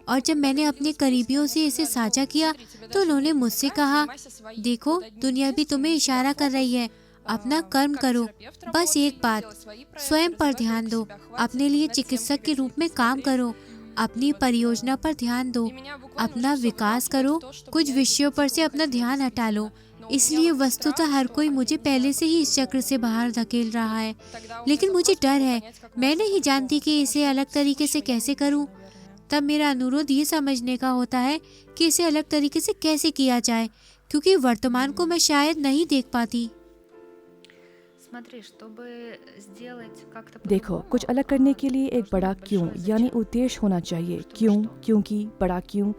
और जब मैंने अपने करीबियों से इसे साझा किया तो उन्होंने मुझसे कहा, देखो दुनिया भी तुम्हें इशारा कर रही है, अपना कर्म करो। बस एक बात, स्वयं पर ध्यान दो, अपने लिए चिकित्सक के रूप में काम करो, अपनी परियोजना पर ध्यान दो, अपना विकास करो, कुछ विषयों पर से अपना ध्यान हटा लो। इसलिए वस्तुतः हर कोई मुझे पहले से ही इस चक्र से बाहर धकेल रहा है, लेकिन मुझे डर है, मैं नहीं जानती कि इसे अलग तरीके से कैसे करूं। तब मेरा अनुरोध ये समझने का होता है कि इसे अलग तरीके से कैसे किया जाए, क्योंकि वर्तमान को मैं शायद नहीं देख पाती। देखो, कुछ अलग करने के लिए एक बड़ा क्यों यानी उद्देश्य होना चाहिए। क्यों? क्योंकि बड़ा क्यों,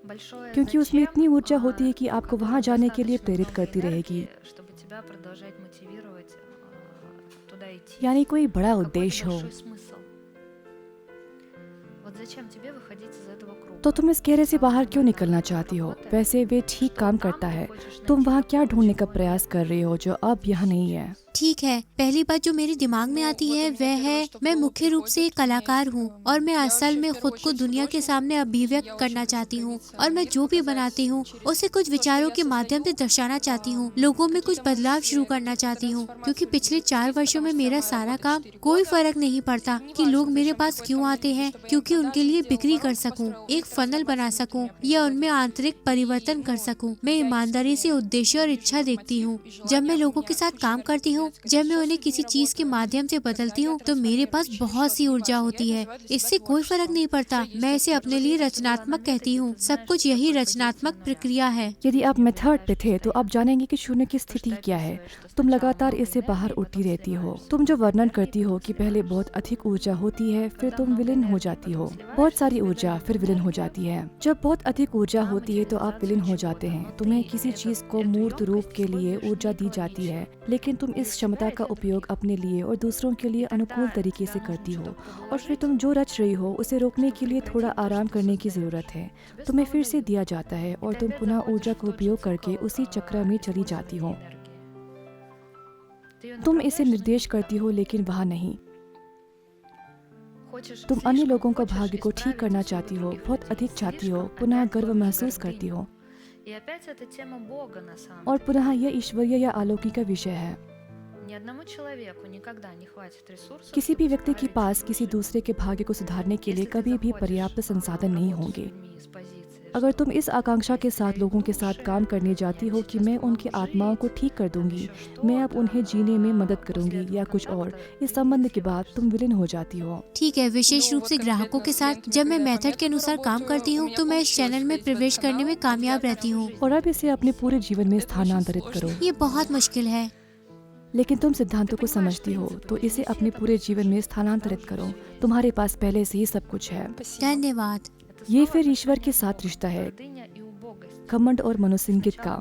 क्योंकि उसमें इतनी ऊर्जा होती है कि आपको वहां जाने के लिए प्रेरित करती रहेगी। यानी कोई बड़ा उद्देश्य हो। तो तुम इस घेरे से बाहर क्यों निकलना चाहती हो? वैसे वे ठीक काम करता है। तुम वहाँ क्या ढूंढने का प्रयास कर रही हो जो अब यहाँ नहीं है? ठीक है, पहली बात जो मेरे दिमाग में आती है वह है मैं मुख्य रूप से एक कलाकार हूँ और मैं असल में खुद को दुनिया के सामने अभिव्यक्त करना चाहती हूँ और मैं जो भी बनाती हूँ उसे कुछ विचारों के माध्यम से दर्शाना चाहती हूँ। लोगों में कुछ बदलाव शुरू करना चाहती हूँ क्योंकि पिछले 4 वर्षों में मेरा सारा काम कोई फर्क नहीं पड़ता कि लोग मेरे पास क्यों आते हैं, क्योंकि उनके लिए बिक्री कर सकूँ, एक फनल बना सकूँ या उनमें आंतरिक परिवर्तन कर सकूँ। मैं ईमानदारी से उद्देश्य और इच्छा देखती हूँ। जब मैं लोगों के साथ काम करती हूँ, जब मैं उन्हें किसी चीज के माध्यम से बदलती हूँ तो मेरे पास बहुत सी ऊर्जा होती है। इससे कोई फर्क नहीं पड़ता। मैं इसे अपने लिए रचनात्मक कहती हूँ। सब कुछ यही रचनात्मक प्रक्रिया है। यदि आप मेथड पे थे तो आप जानेंगे कि शून्य की स्थिति क्या है। तुम लगातार इससे बाहर उठती रहती हो। तुम जो वर्णन करती हो कि पहले बहुत अधिक ऊर्जा होती है, फिर तुम विलीन हो जाती हो। बहुत सारी ऊर्जा फिर विलीन हो जाती है। जब बहुत अधिक ऊर्जा होती है तो आप विलीन हो जाते हैं। तुम्हें किसी चीज को मूर्त रूप के लिए ऊर्जा दी जाती है, लेकिन तुम इस क्षमता का उपयोग अपने लिए और दूसरों के लिए अनुकूल तरीके से करती हो और फिर तुम जो रच रही हो उसे रोकने के लिए थोड़ा आराम करने की जरूरत है। तुम्हें फिर से दिया जाता है और तुम पुनः ऊर्जा का उपयोग करके उसी चक्र में चली जाती हो। तुम इसे निर्देश करती हो लेकिन वहाँ नहीं। तुम अन्य लोगों का भाग्य को ठीक करना चाहती हो, बहुत अधिक चाहती हो, पुनः गर्व महसूस करती हो और पुनः यह ईश्वरीय या अलौकिक का विषय है। किसी भी व्यक्ति के पास किसी दूसरे के भाग्य को सुधारने के लिए कभी भी पर्याप्त संसाधन नहीं होंगे। अगर तुम इस आकांक्षा के साथ लोगों के साथ काम करने जाती हो कि मैं उनकी आत्माओं को ठीक कर दूंगी, मैं अब उन्हें जीने में मदद करूंगी या कुछ और, इस संबंध के बाद तुम विलीन हो जाती हो। ठीक है, विशेष रूप से ग्राहकों के साथ जब मैं मेथड के अनुसार काम करती हूँ तो मैं इस चैनल में प्रवेश करने में कामयाब रहती हूँ। और अब इसे अपने पूरे जीवन में स्थानांतरित करो। ये बहुत मुश्किल है, लेकिन तुम सिद्धांतों को समझती हो तो इसे अपने पूरे जीवन में स्थानांतरित करो। तुम्हारे पास पहले से ही सब कुछ है। धन्यवाद। ये फिर ईश्वर के साथ रिश्ता है, घमंड और मनोसंगित का।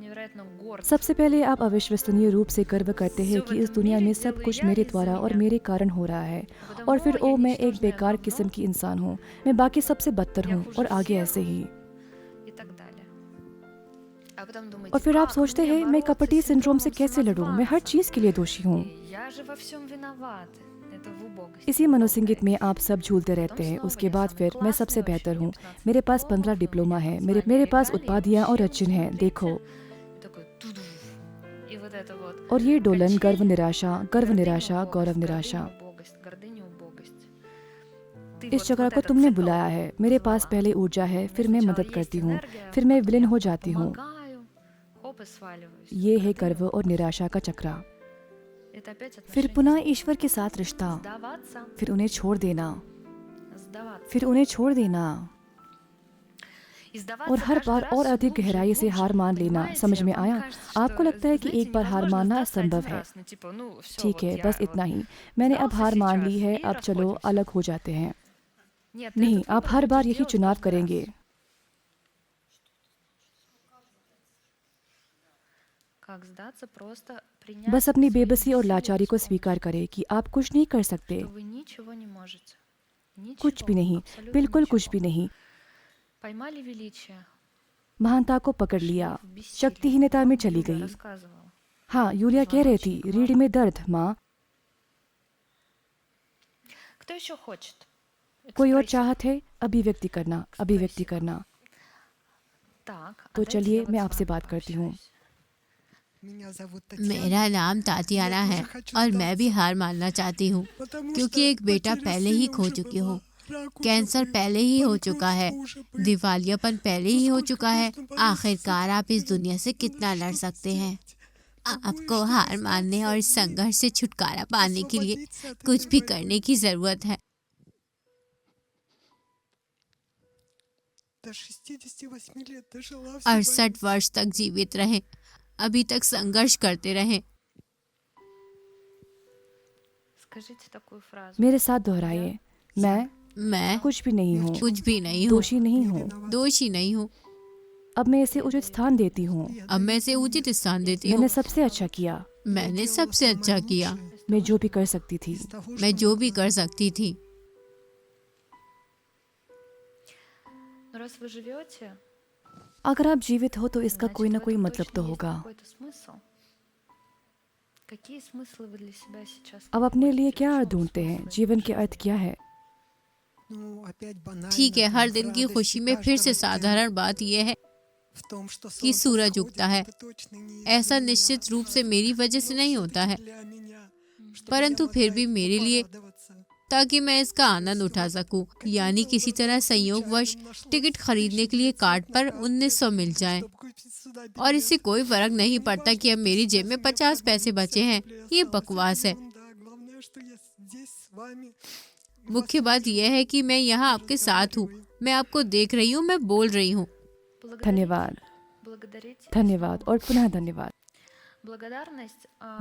सबसे पहले आप अविश्वसनीय रूप से गर्व करते हैं कि इस दुनिया में सब कुछ मेरे द्वारा और मेरे कारण हो रहा है, और फिर ओ मैं एक बेकार किस्म की इंसान हूँ, मैं बाकी सबसे बदतर हूँ, और आगे ऐसे ही। और फिर आप सोचते हैं मैं कपटी सिंड्रोम से कैसे लड़ूं, मैं हर चीज के लिए दोषी हूँ। इसी मनोसंगीत में आप सब झूलते रहते हैं। उसके बाद फिर मैं सबसे बेहतर हूँ, मेरे पास 15 डिप्लोमा है, मेरे पास उत्पादियाँ और रचन है, देखो। और ये डोलन गर्व निराशा, गौरव निराशा। इस चक्र को तुमने बुलाया है। मेरे पास पहले ऊर्जा है, फिर मैं मदद करती हूँ, फिर मैं विलीन हो जाती हूँ। ये है गर्व और निराशा का चक्र। फिर पुनः ईश्वर के साथ रिश्ता, फिर उन्हें छोड़ देना, फिर उन्हें छोड़ देना, और हर बार और अधिक गहराई से हार मान लेना। समझ में आया? आपको लगता है कि एक बार हार मानना असंभव है। ठीक है, बस इतना ही। मैंने अब हार मान ली है, अब चलो अलग हो जाते हैं। नहीं, आप हर बार यही चुनाव करेंगे। बस अपनी बेबसी और लाचारी को स्वीकार करें कि आप कुछ नहीं कर सकते, कुछ भी नहीं, बिल्कुल कुछ भी नहीं। महानता को पकड़ लिया, शक्तिहीनता में चली गई। हाँ, यूलिया कह रही थी, रीढ़ में दर्द माँ। कोई और चाहत है? अभिव्यक्ति करना, अभिव्यक्ति करना। तो चलिए मैं आपसे बात करती हूँ। मेरा नाम तातियाना है और मैं भी हार मानना चाहती हूँ क्योंकि एक बेटा पहले ही खो चुकी हूँ। कैंसर पहले ही हो चुका है, दिवालियापन पहले ही हो चुका है। आखिरकार आप इस दुनिया से कितना लड़ सकते हैं? आपको हार मानने और इस संघर्ष से छुटकारा पाने के लिए कुछ भी करने की जरूरत है। 68 वर्ष तक जीवित रहें, अभी तक संघर्ष करते रहें। मेरे साथ दोहराइए, मैं कुछ भी नहीं हूँ, दोषी नहीं हूँ, दोषी नहीं हूँ। अब मैं इसे उचित स्थान देती हूँ। मैंने सबसे अच्छा किया, मैंने सबसे अच्छा किया। मैं जो भी कर सकती थी। अगर आप जीवित हो तो इसका कोई ना कोई मतलब तो होगा। अब अपने लिए क्या अर्थ ढूंढते हैं? जीवन के अर्थ क्या है? ठीक है, हर दिन की खुशी में फिर से साधारण बात यह है कि सूरज उगता है। ऐसा निश्चित रूप से मेरी वजह से नहीं होता है, परंतु फिर भी मेरे लिए, ताकि मैं इसका आनंद उठा सकूं, यानी किसी तरह संयोगवश टिकट खरीदने के लिए कार्ड पर 1900 मिल जाए और इससे कोई फर्क नहीं पड़ता कि अब मेरी जेब में 50 पैसे बचे हैं। ये बकवास है। मुख्य बात यह है कि मैं यहाँ आपके साथ हूँ, मैं आपको देख रही हूँ, मैं बोल रही हूँ। धन्यवाद, धन्यवाद और पुनः धन्यवाद।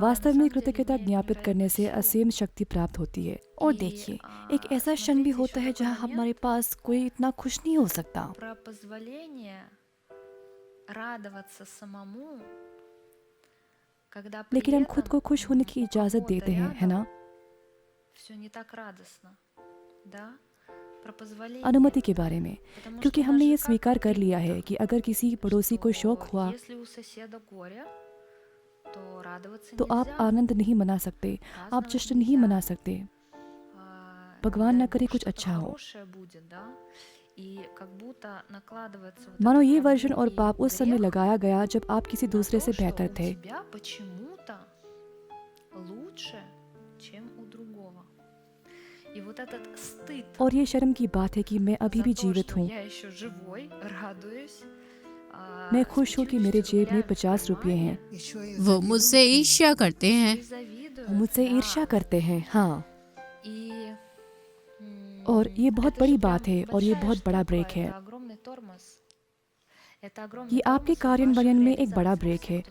वास्तव में कृतज्ञता ज्ञापित करने से असीम शक्ति प्राप्त होती है। और देखिए, एक ऐसा क्षण भी होता है जहाँ हमारे पास कोई इतना खुश नहीं हो सकता। लेकिन हम खुद को खुश होने की इजाजत देते हैं, है ना? अनुमति के बारे में, क्योंकि हमने ये स्वीकार कर लिया है कि अगर किसी पड़ोसी को शौक हुआ तो आप आनंद नहीं मना सकते, आप जश्न नहीं मना सकते। भगवान न करे कुछ अच्छा हो। मानो ये वर्जन और पाप उस समय लगाया गया जब आप किसी दूसरे से बेहतर थे। और ये शर्म की बात है कि मैं अभी भी जीवित हूँ। मैं खुश हूँ कि मेरे जेब में 50 रुपये हैं। वो मुझसे ईर्ष्या करते हैं। मुझसे ईर्ष्या करते हैं, हाँ। और ये बहुत बड़ी बात है और ये बहुत बड़ा ब्रेक है। ये आपके कार्यान्वयन में एक बड़ा ब्रेक है।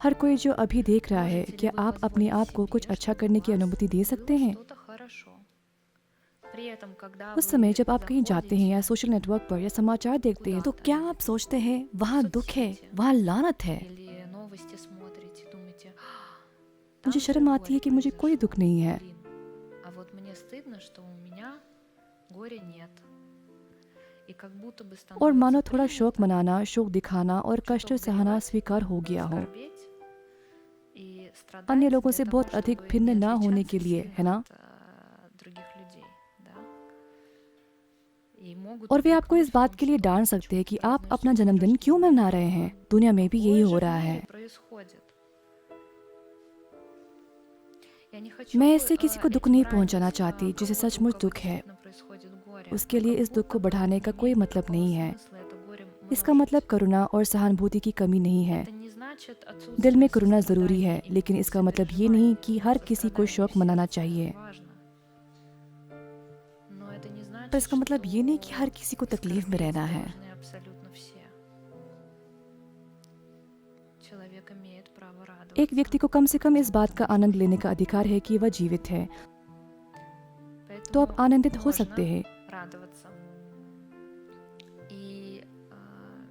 हर कोई जो अभी देख रहा है, क्या आप अपने आप को कुछ अच्छा करने की अनुमति दे सकते हैं? उस समय जब आप कहीं जाते हैं या सोशल नेटवर्क पर या समाचार देखते हैं, तो क्या आप सोचते हैं वहाँ दुख है, वहाँ लानत है? मुझे शर्म आती है कि मुझे कोई दुख नहीं है। और मानो थोड़ा शौक मनाना, शौक दिखाना और कष्ट सहना स्वीकार हो गया हो। अन्य लोगों से बहुत अधिक भिन्न ना होने के लिए, है ना? और वे आपको इस बात के लिए डांट सकते हैं कि आप अपना जन्मदिन क्यों मना रहे हैं। दुनिया में भी यही हो रहा है। मैं इससे किसी को दुख नहीं पहुंचाना चाहती जिसे सचमुच दुख है। उसके लिए इस दुख को बढ़ाने का कोई मतलब नहीं है। इसका मतलब करुणा और सहानुभूति की कमी नहीं है। दिल में करुणा जरूरी है, लेकिन इसका मतलब ये नहीं कि हर किसी को शौक मनाना चाहिए। पर इसका मतलब ये नहीं कि हर किसी को तकलीफ में रहना है। एक व्यक्ति को कम से कम इस बात का आनंद लेने का अधिकार है कि वह जीवित है, तो आप आनंदित हो सकते हैं।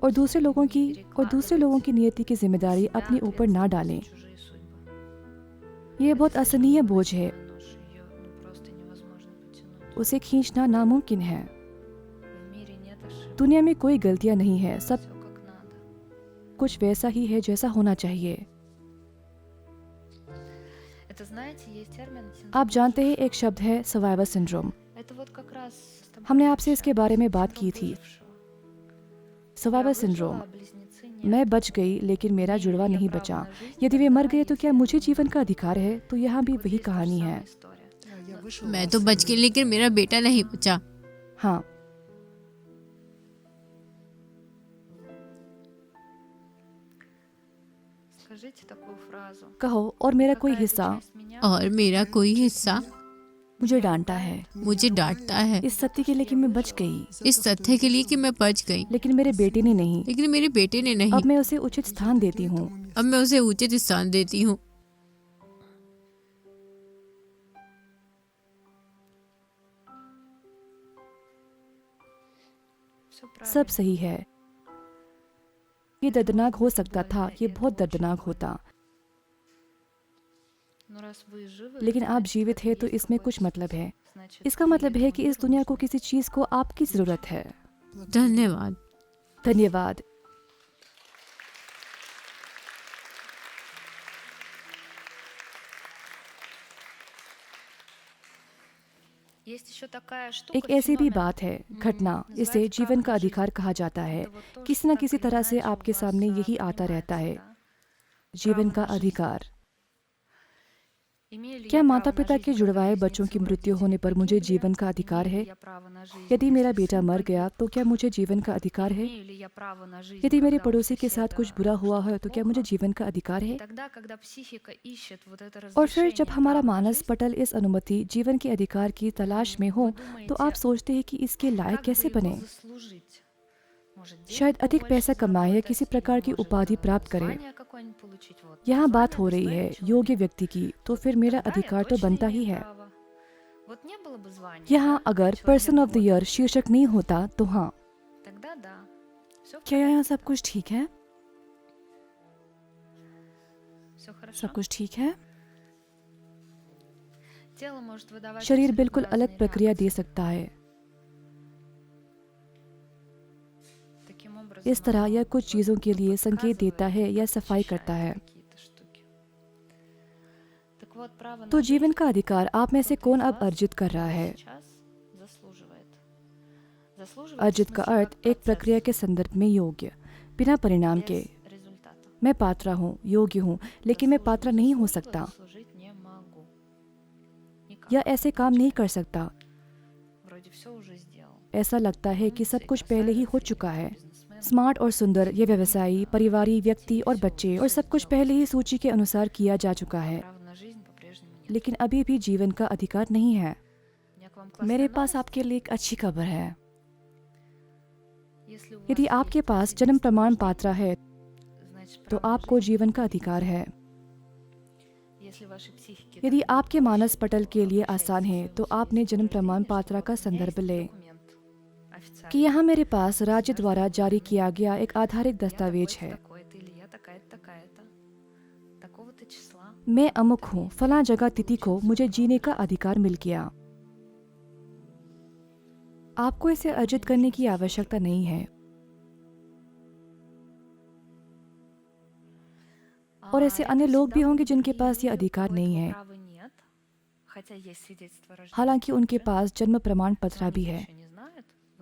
और दूसरे लोगों की नियति की जिम्मेदारी अपने ऊपर ना डालें। यह बहुत असहनीय बोझ है, उसे खींचना नामुमकिन है। दुनिया में कोई गलतियां नहीं है, सब कुछ वैसा ही है जैसा होना चाहिए। आप जानते हैं, एक शब्द है सर्वाइवर सिंड्रोम। हमने आपसे इसके बारे में बात की थी। सर्वाइवर सिंड्रोम, मैं बच गई लेकिन मेरा जुड़वा नहीं बचा। यदि वे मर गए तो क्या मुझे जीवन का अधिकार है? तो यहाँ भी वही कहानी है। मैं तो बच गई लेकिन मेरा बेटा नहीं बचा। हाँ, कहो, और मेरा कोई हिस्सा मुझे डांटा है, मुझे डांटता है, इस सत्य के लिए कि मैं बच गई, इस तथ्य के लिए कि मैं बच गई। लेकिन मेरे बेटे ने नहीं। अब मैं उसे उचित स्थान देती हूँ। सब सही है। ये दर्दनाक हो सकता था, ये बहुत दर्दनाक होता, लेकिन आप जीवित हैं तो इसमें कुछ मतलब है। इसका मतलब है कि इस दुनिया को किसी चीज को आपकी जरूरत है। धन्यवाद। धन्यवाद। एक ऐसी भी बात है, घटना, इसे जीवन का अधिकार कहा जाता है। किसी न किसी तरह से आपके सामने यही आता रहता है, जीवन का अधिकार। क्या माता पिता के जुड़वाए बच्चों की मृत्यु होने पर मुझे जीवन का अधिकार है? यदि मेरा बेटा मर गया तो क्या मुझे जीवन का अधिकार है? यदि मेरे पड़ोसी के साथ कुछ बुरा हुआ है तो क्या मुझे जीवन का अधिकार है? और फिर जब हमारा मानस पटल इस अनुमति, जीवन के अधिकार की तलाश में हो, तो आप सोचते हैं कि इसके लायक कैसे बने? शायद अधिक पैसा कमाए या किसी प्रकार की उपाधि प्राप्त करें। यहाँ बात हो रही है योग्य व्यक्ति की, तो फिर मेरा अधिकार तो बनता ही है। यहाँ अगर पर्सन ऑफ द ईयर शीर्षक नहीं होता तो हाँ। क्या यहाँ सब कुछ ठीक है? सब कुछ ठीक है? शरीर बिल्कुल अलग प्रक्रिया दे सकता है। इस तरह यह कुछ चीजों के लिए संकेत देता है या सफाई करता है। तो जीवन का अधिकार आप में से कौन अब अर्जित कर रहा है? अर्जित का अर्थ एक प्रक्रिया के संदर्भ में योग्य, बिना परिणाम के। मैं पात्र हूँ, योग्य हूँ, लेकिन मैं पात्र नहीं हो सकता या ऐसे काम नहीं कर सकता। ऐसा लगता है कि सब कुछ पहले ही हो चुका है। स्मार्ट और सुंदर, ये व्यवसायी, परिवारी, व्यक्ति और बच्चे और सब कुछ पहले ही सूची के अनुसार किया जा चुका है, लेकिन अभी भी जीवन का अधिकार नहीं है। मेरे पास आपके लिए एक अच्छी खबर है। यदि आपके पास जन्म प्रमाण पत्र है तो आपको जीवन का अधिकार है। यदि आपके मानस पटल के लिए आसान है तो आपने जन्म प्रमाण पत्र का संदर्भ ले कि यहाँ मेरे पास राज्य द्वारा जारी किया गया एक आधारित दस्तावेज है। मैं अमुक हूँ, फला जगह तिथि को मुझे जीने का अधिकार मिल गया। आपको इसे अर्जित करने की आवश्यकता नहीं है। और ऐसे अन्य लोग भी होंगे जिनके पास यह अधिकार नहीं है, हालांकि उनके पास जन्म प्रमाण पत्र भी है,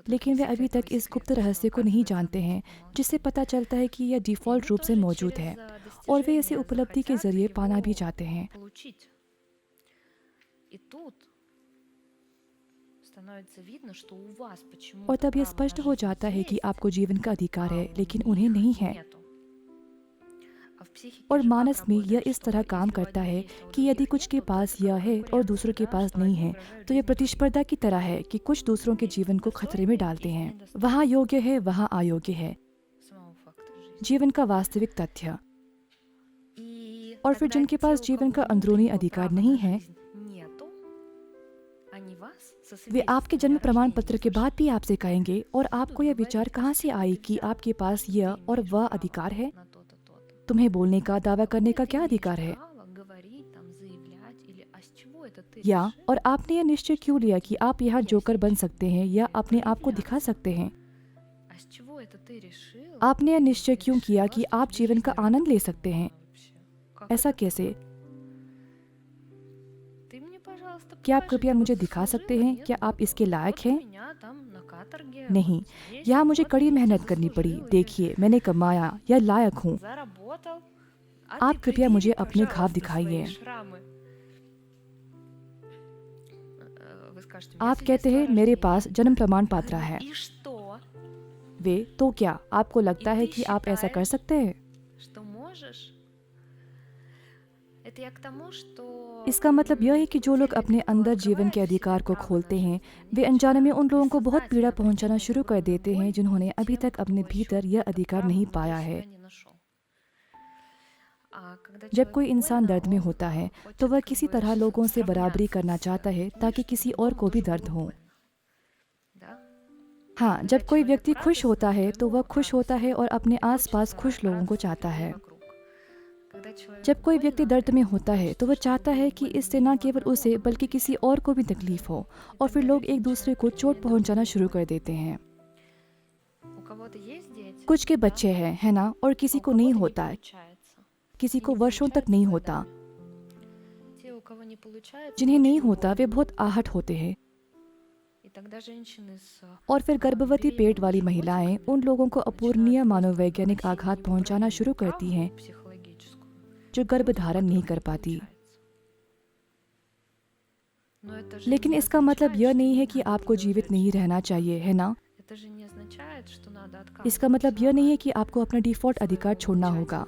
लेकिन वे अभी तक इस गुप्त रहस्य को नहीं जानते हैं, जिससे पता चलता है कि यह डिफ़ॉल्ट रूप से मौजूद है और वे इसे उपलब्धि के जरिए पाना भी चाहते हैं। और तब यह स्पष्ट हो जाता है कि आपको जीवन का अधिकार है, लेकिन उन्हें नहीं है। और मानस में यह इस तरह काम करता है कि यदि कुछ के पास यह है और दूसरों के पास नहीं है, तो यह प्रतिस्पर्धा की तरह है कि कुछ दूसरों के जीवन को खतरे में डालते हैं। वहाँ योग्य है, वहाँ अयोग्य है, जीवन का वास्तविक तथ्य। और फिर जिनके पास जीवन का अंदरूनी अधिकार नहीं है, वे आपके जन्म प्रमाण पत्र के बाद भी आपसे कहेंगे, और आपको यह विचार कहाँ से आई कि आपके पास यह और वह अधिकार है? तुम्हें बोलने का, दावा करने का क्या अधिकार है? या और आपने यह निश्चय क्यों लिया कि आप यहाँ जोकर बन सकते हैं या अपने आप को दिखा सकते हैं? आपने यह निश्चय क्यों किया कि आप जीवन का आनंद ले सकते हैं? ऐसा कैसे? क्या आप कृपया मुझे दिखा सकते हैं? क्या आप इसके लायक हैं? नहीं, यहाँ मुझे कड़ी मेहनत करनी पड़ी। देखिए, मैंने कमाया या लायक हूँ। आप कृपया मुझे अपने घाव दिखाइए। आप कहते हैं मेरे पास जन्म प्रमाण पत्र है। वे तो क्या आपको लगता है कि आप ऐसा कर सकते हैं? इसका मतलब यह है कि जो लोग अपने अंदर जीवन के अधिकार को खोलते हैं, वे अनजाने में उन लोगों को बहुत पीड़ा पहुंचाना शुरू कर देते हैं जिन्होंने अभी तक अपने भीतर यह अधिकार नहीं पाया है। जब कोई इंसान दर्द में होता है तो वह किसी तरह लोगों से बराबरी करना चाहता है ताकि किसी और को भी दर्द हो। हाँ, जब कोई व्यक्ति खुश होता है तो वह खुश होता है और अपने आसपास खुश लोगों को चाहता है। जब कोई व्यक्ति दर्द में होता है तो वह चाहता है कि इससे न केवल उसे बल्कि किसी और को भी तकलीफ हो, और फिर लोग एक दूसरे को चोट पहुंचाना शुरू कर देते हैं। कुछ के बच्चे हैं, है ना, और किसी को नहीं होता है, किसी को वर्षों तक नहीं होता। जिन्हें नहीं होता वे बहुत आहट होते हैं। और फिर गर्भवती पेट वाली महिलाएं उन लोगों को अपूर्णीय मनोवैज्ञानिक आघात पहुंचाना शुरू करती हैं जो गर्भधारण नहीं कर पाती। लेकिन इसका मतलब यह नहीं है कि आपको जीवित नहीं रहना चाहिए, है ना। इसका मतलब यह नहीं है कि आपको अपना डिफॉल्ट अधिकार छोड़ना होगा।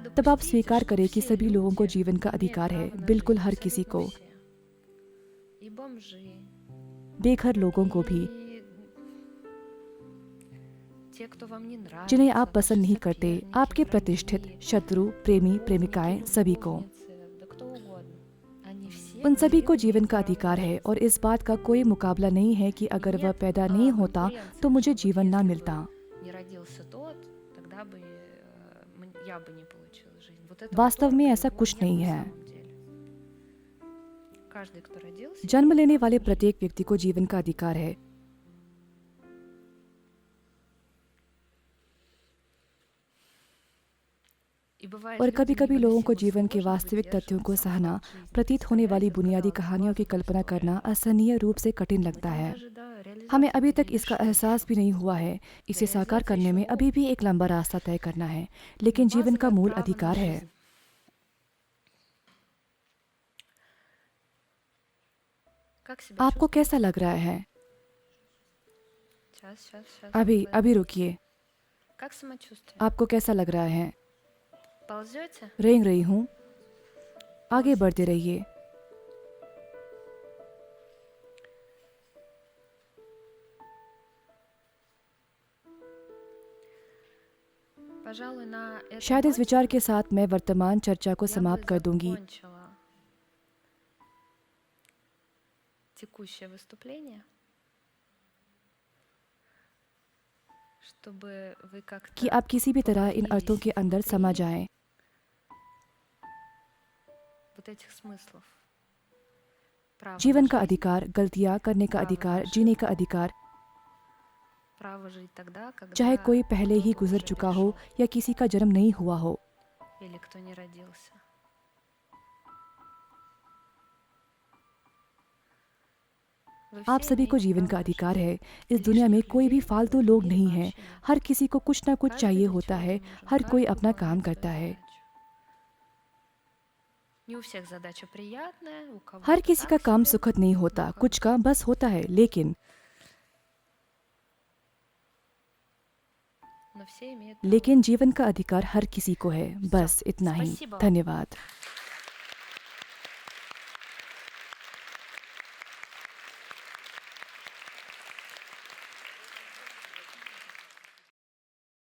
तब आप स्वीकार करें कि सभी लोगों को जीवन का अधिकार है, बिल्कुल हर किसी को, बेघर लोगों को भी, जिन्हें आप पसंद नहीं करते, आपके प्रतिष्ठित, शत्रु, प्रेमी, प्रेमिकाएं, सभी को, उन सभी को जीवन का अधिकार है। और इस बात का कोई मुकाबला नहीं है कि अगर वह पैदा नहीं होता तो मुझे जीवन ना मिलता। वास्तव में ऐसा कुछ नहीं है। जन्म लेने वाले प्रत्येक व्यक्ति को जीवन का अधिकार है। और कभी कभी लोगों को जीवन के वास्तविक तथ्यों को सहना, प्रतीत होने वाली बुनियादी कहानियों की कल्पना करना असहनीय रूप से कठिन लगता है। हमें अभी तक इसका एहसास भी नहीं हुआ है। इसे साकार करने में अभी भी एक लंबा रास्ता तय करना है, लेकिन जीवन का मूल अधिकार है। आपको कैसा लग रहा है? अभी रुकिए। आपको कैसा लग रहा है? रेंग रही हूँ। आगे बढ़ते रहिए। शायद इस विचार के साथ मैं वर्तमान चर्चा को समाप्त कर दूंगी। कि आप किसी भी तरह इन अर्थों के अंदर समा जाएं। जीवन का अधिकार, गलतियां करने का अधिकार, जीने का अधिकार, चाहे कोई पहले ही गुजर चुका हो या किसी का जन्म नहीं हुआ हो। आप सभी को जीवन का अधिकार है। इस दुनिया में कोई भी फालतू लोग नहीं है। हर किसी को कुछ ना कुछ चाहिए होता है। हर कोई अपना काम करता है। हर किसी का काम सुखद नहीं होता, कुछ का बस होता है, लेकिन जीवन का अधिकार हर किसी को है। बस इतना ही। धन्यवाद।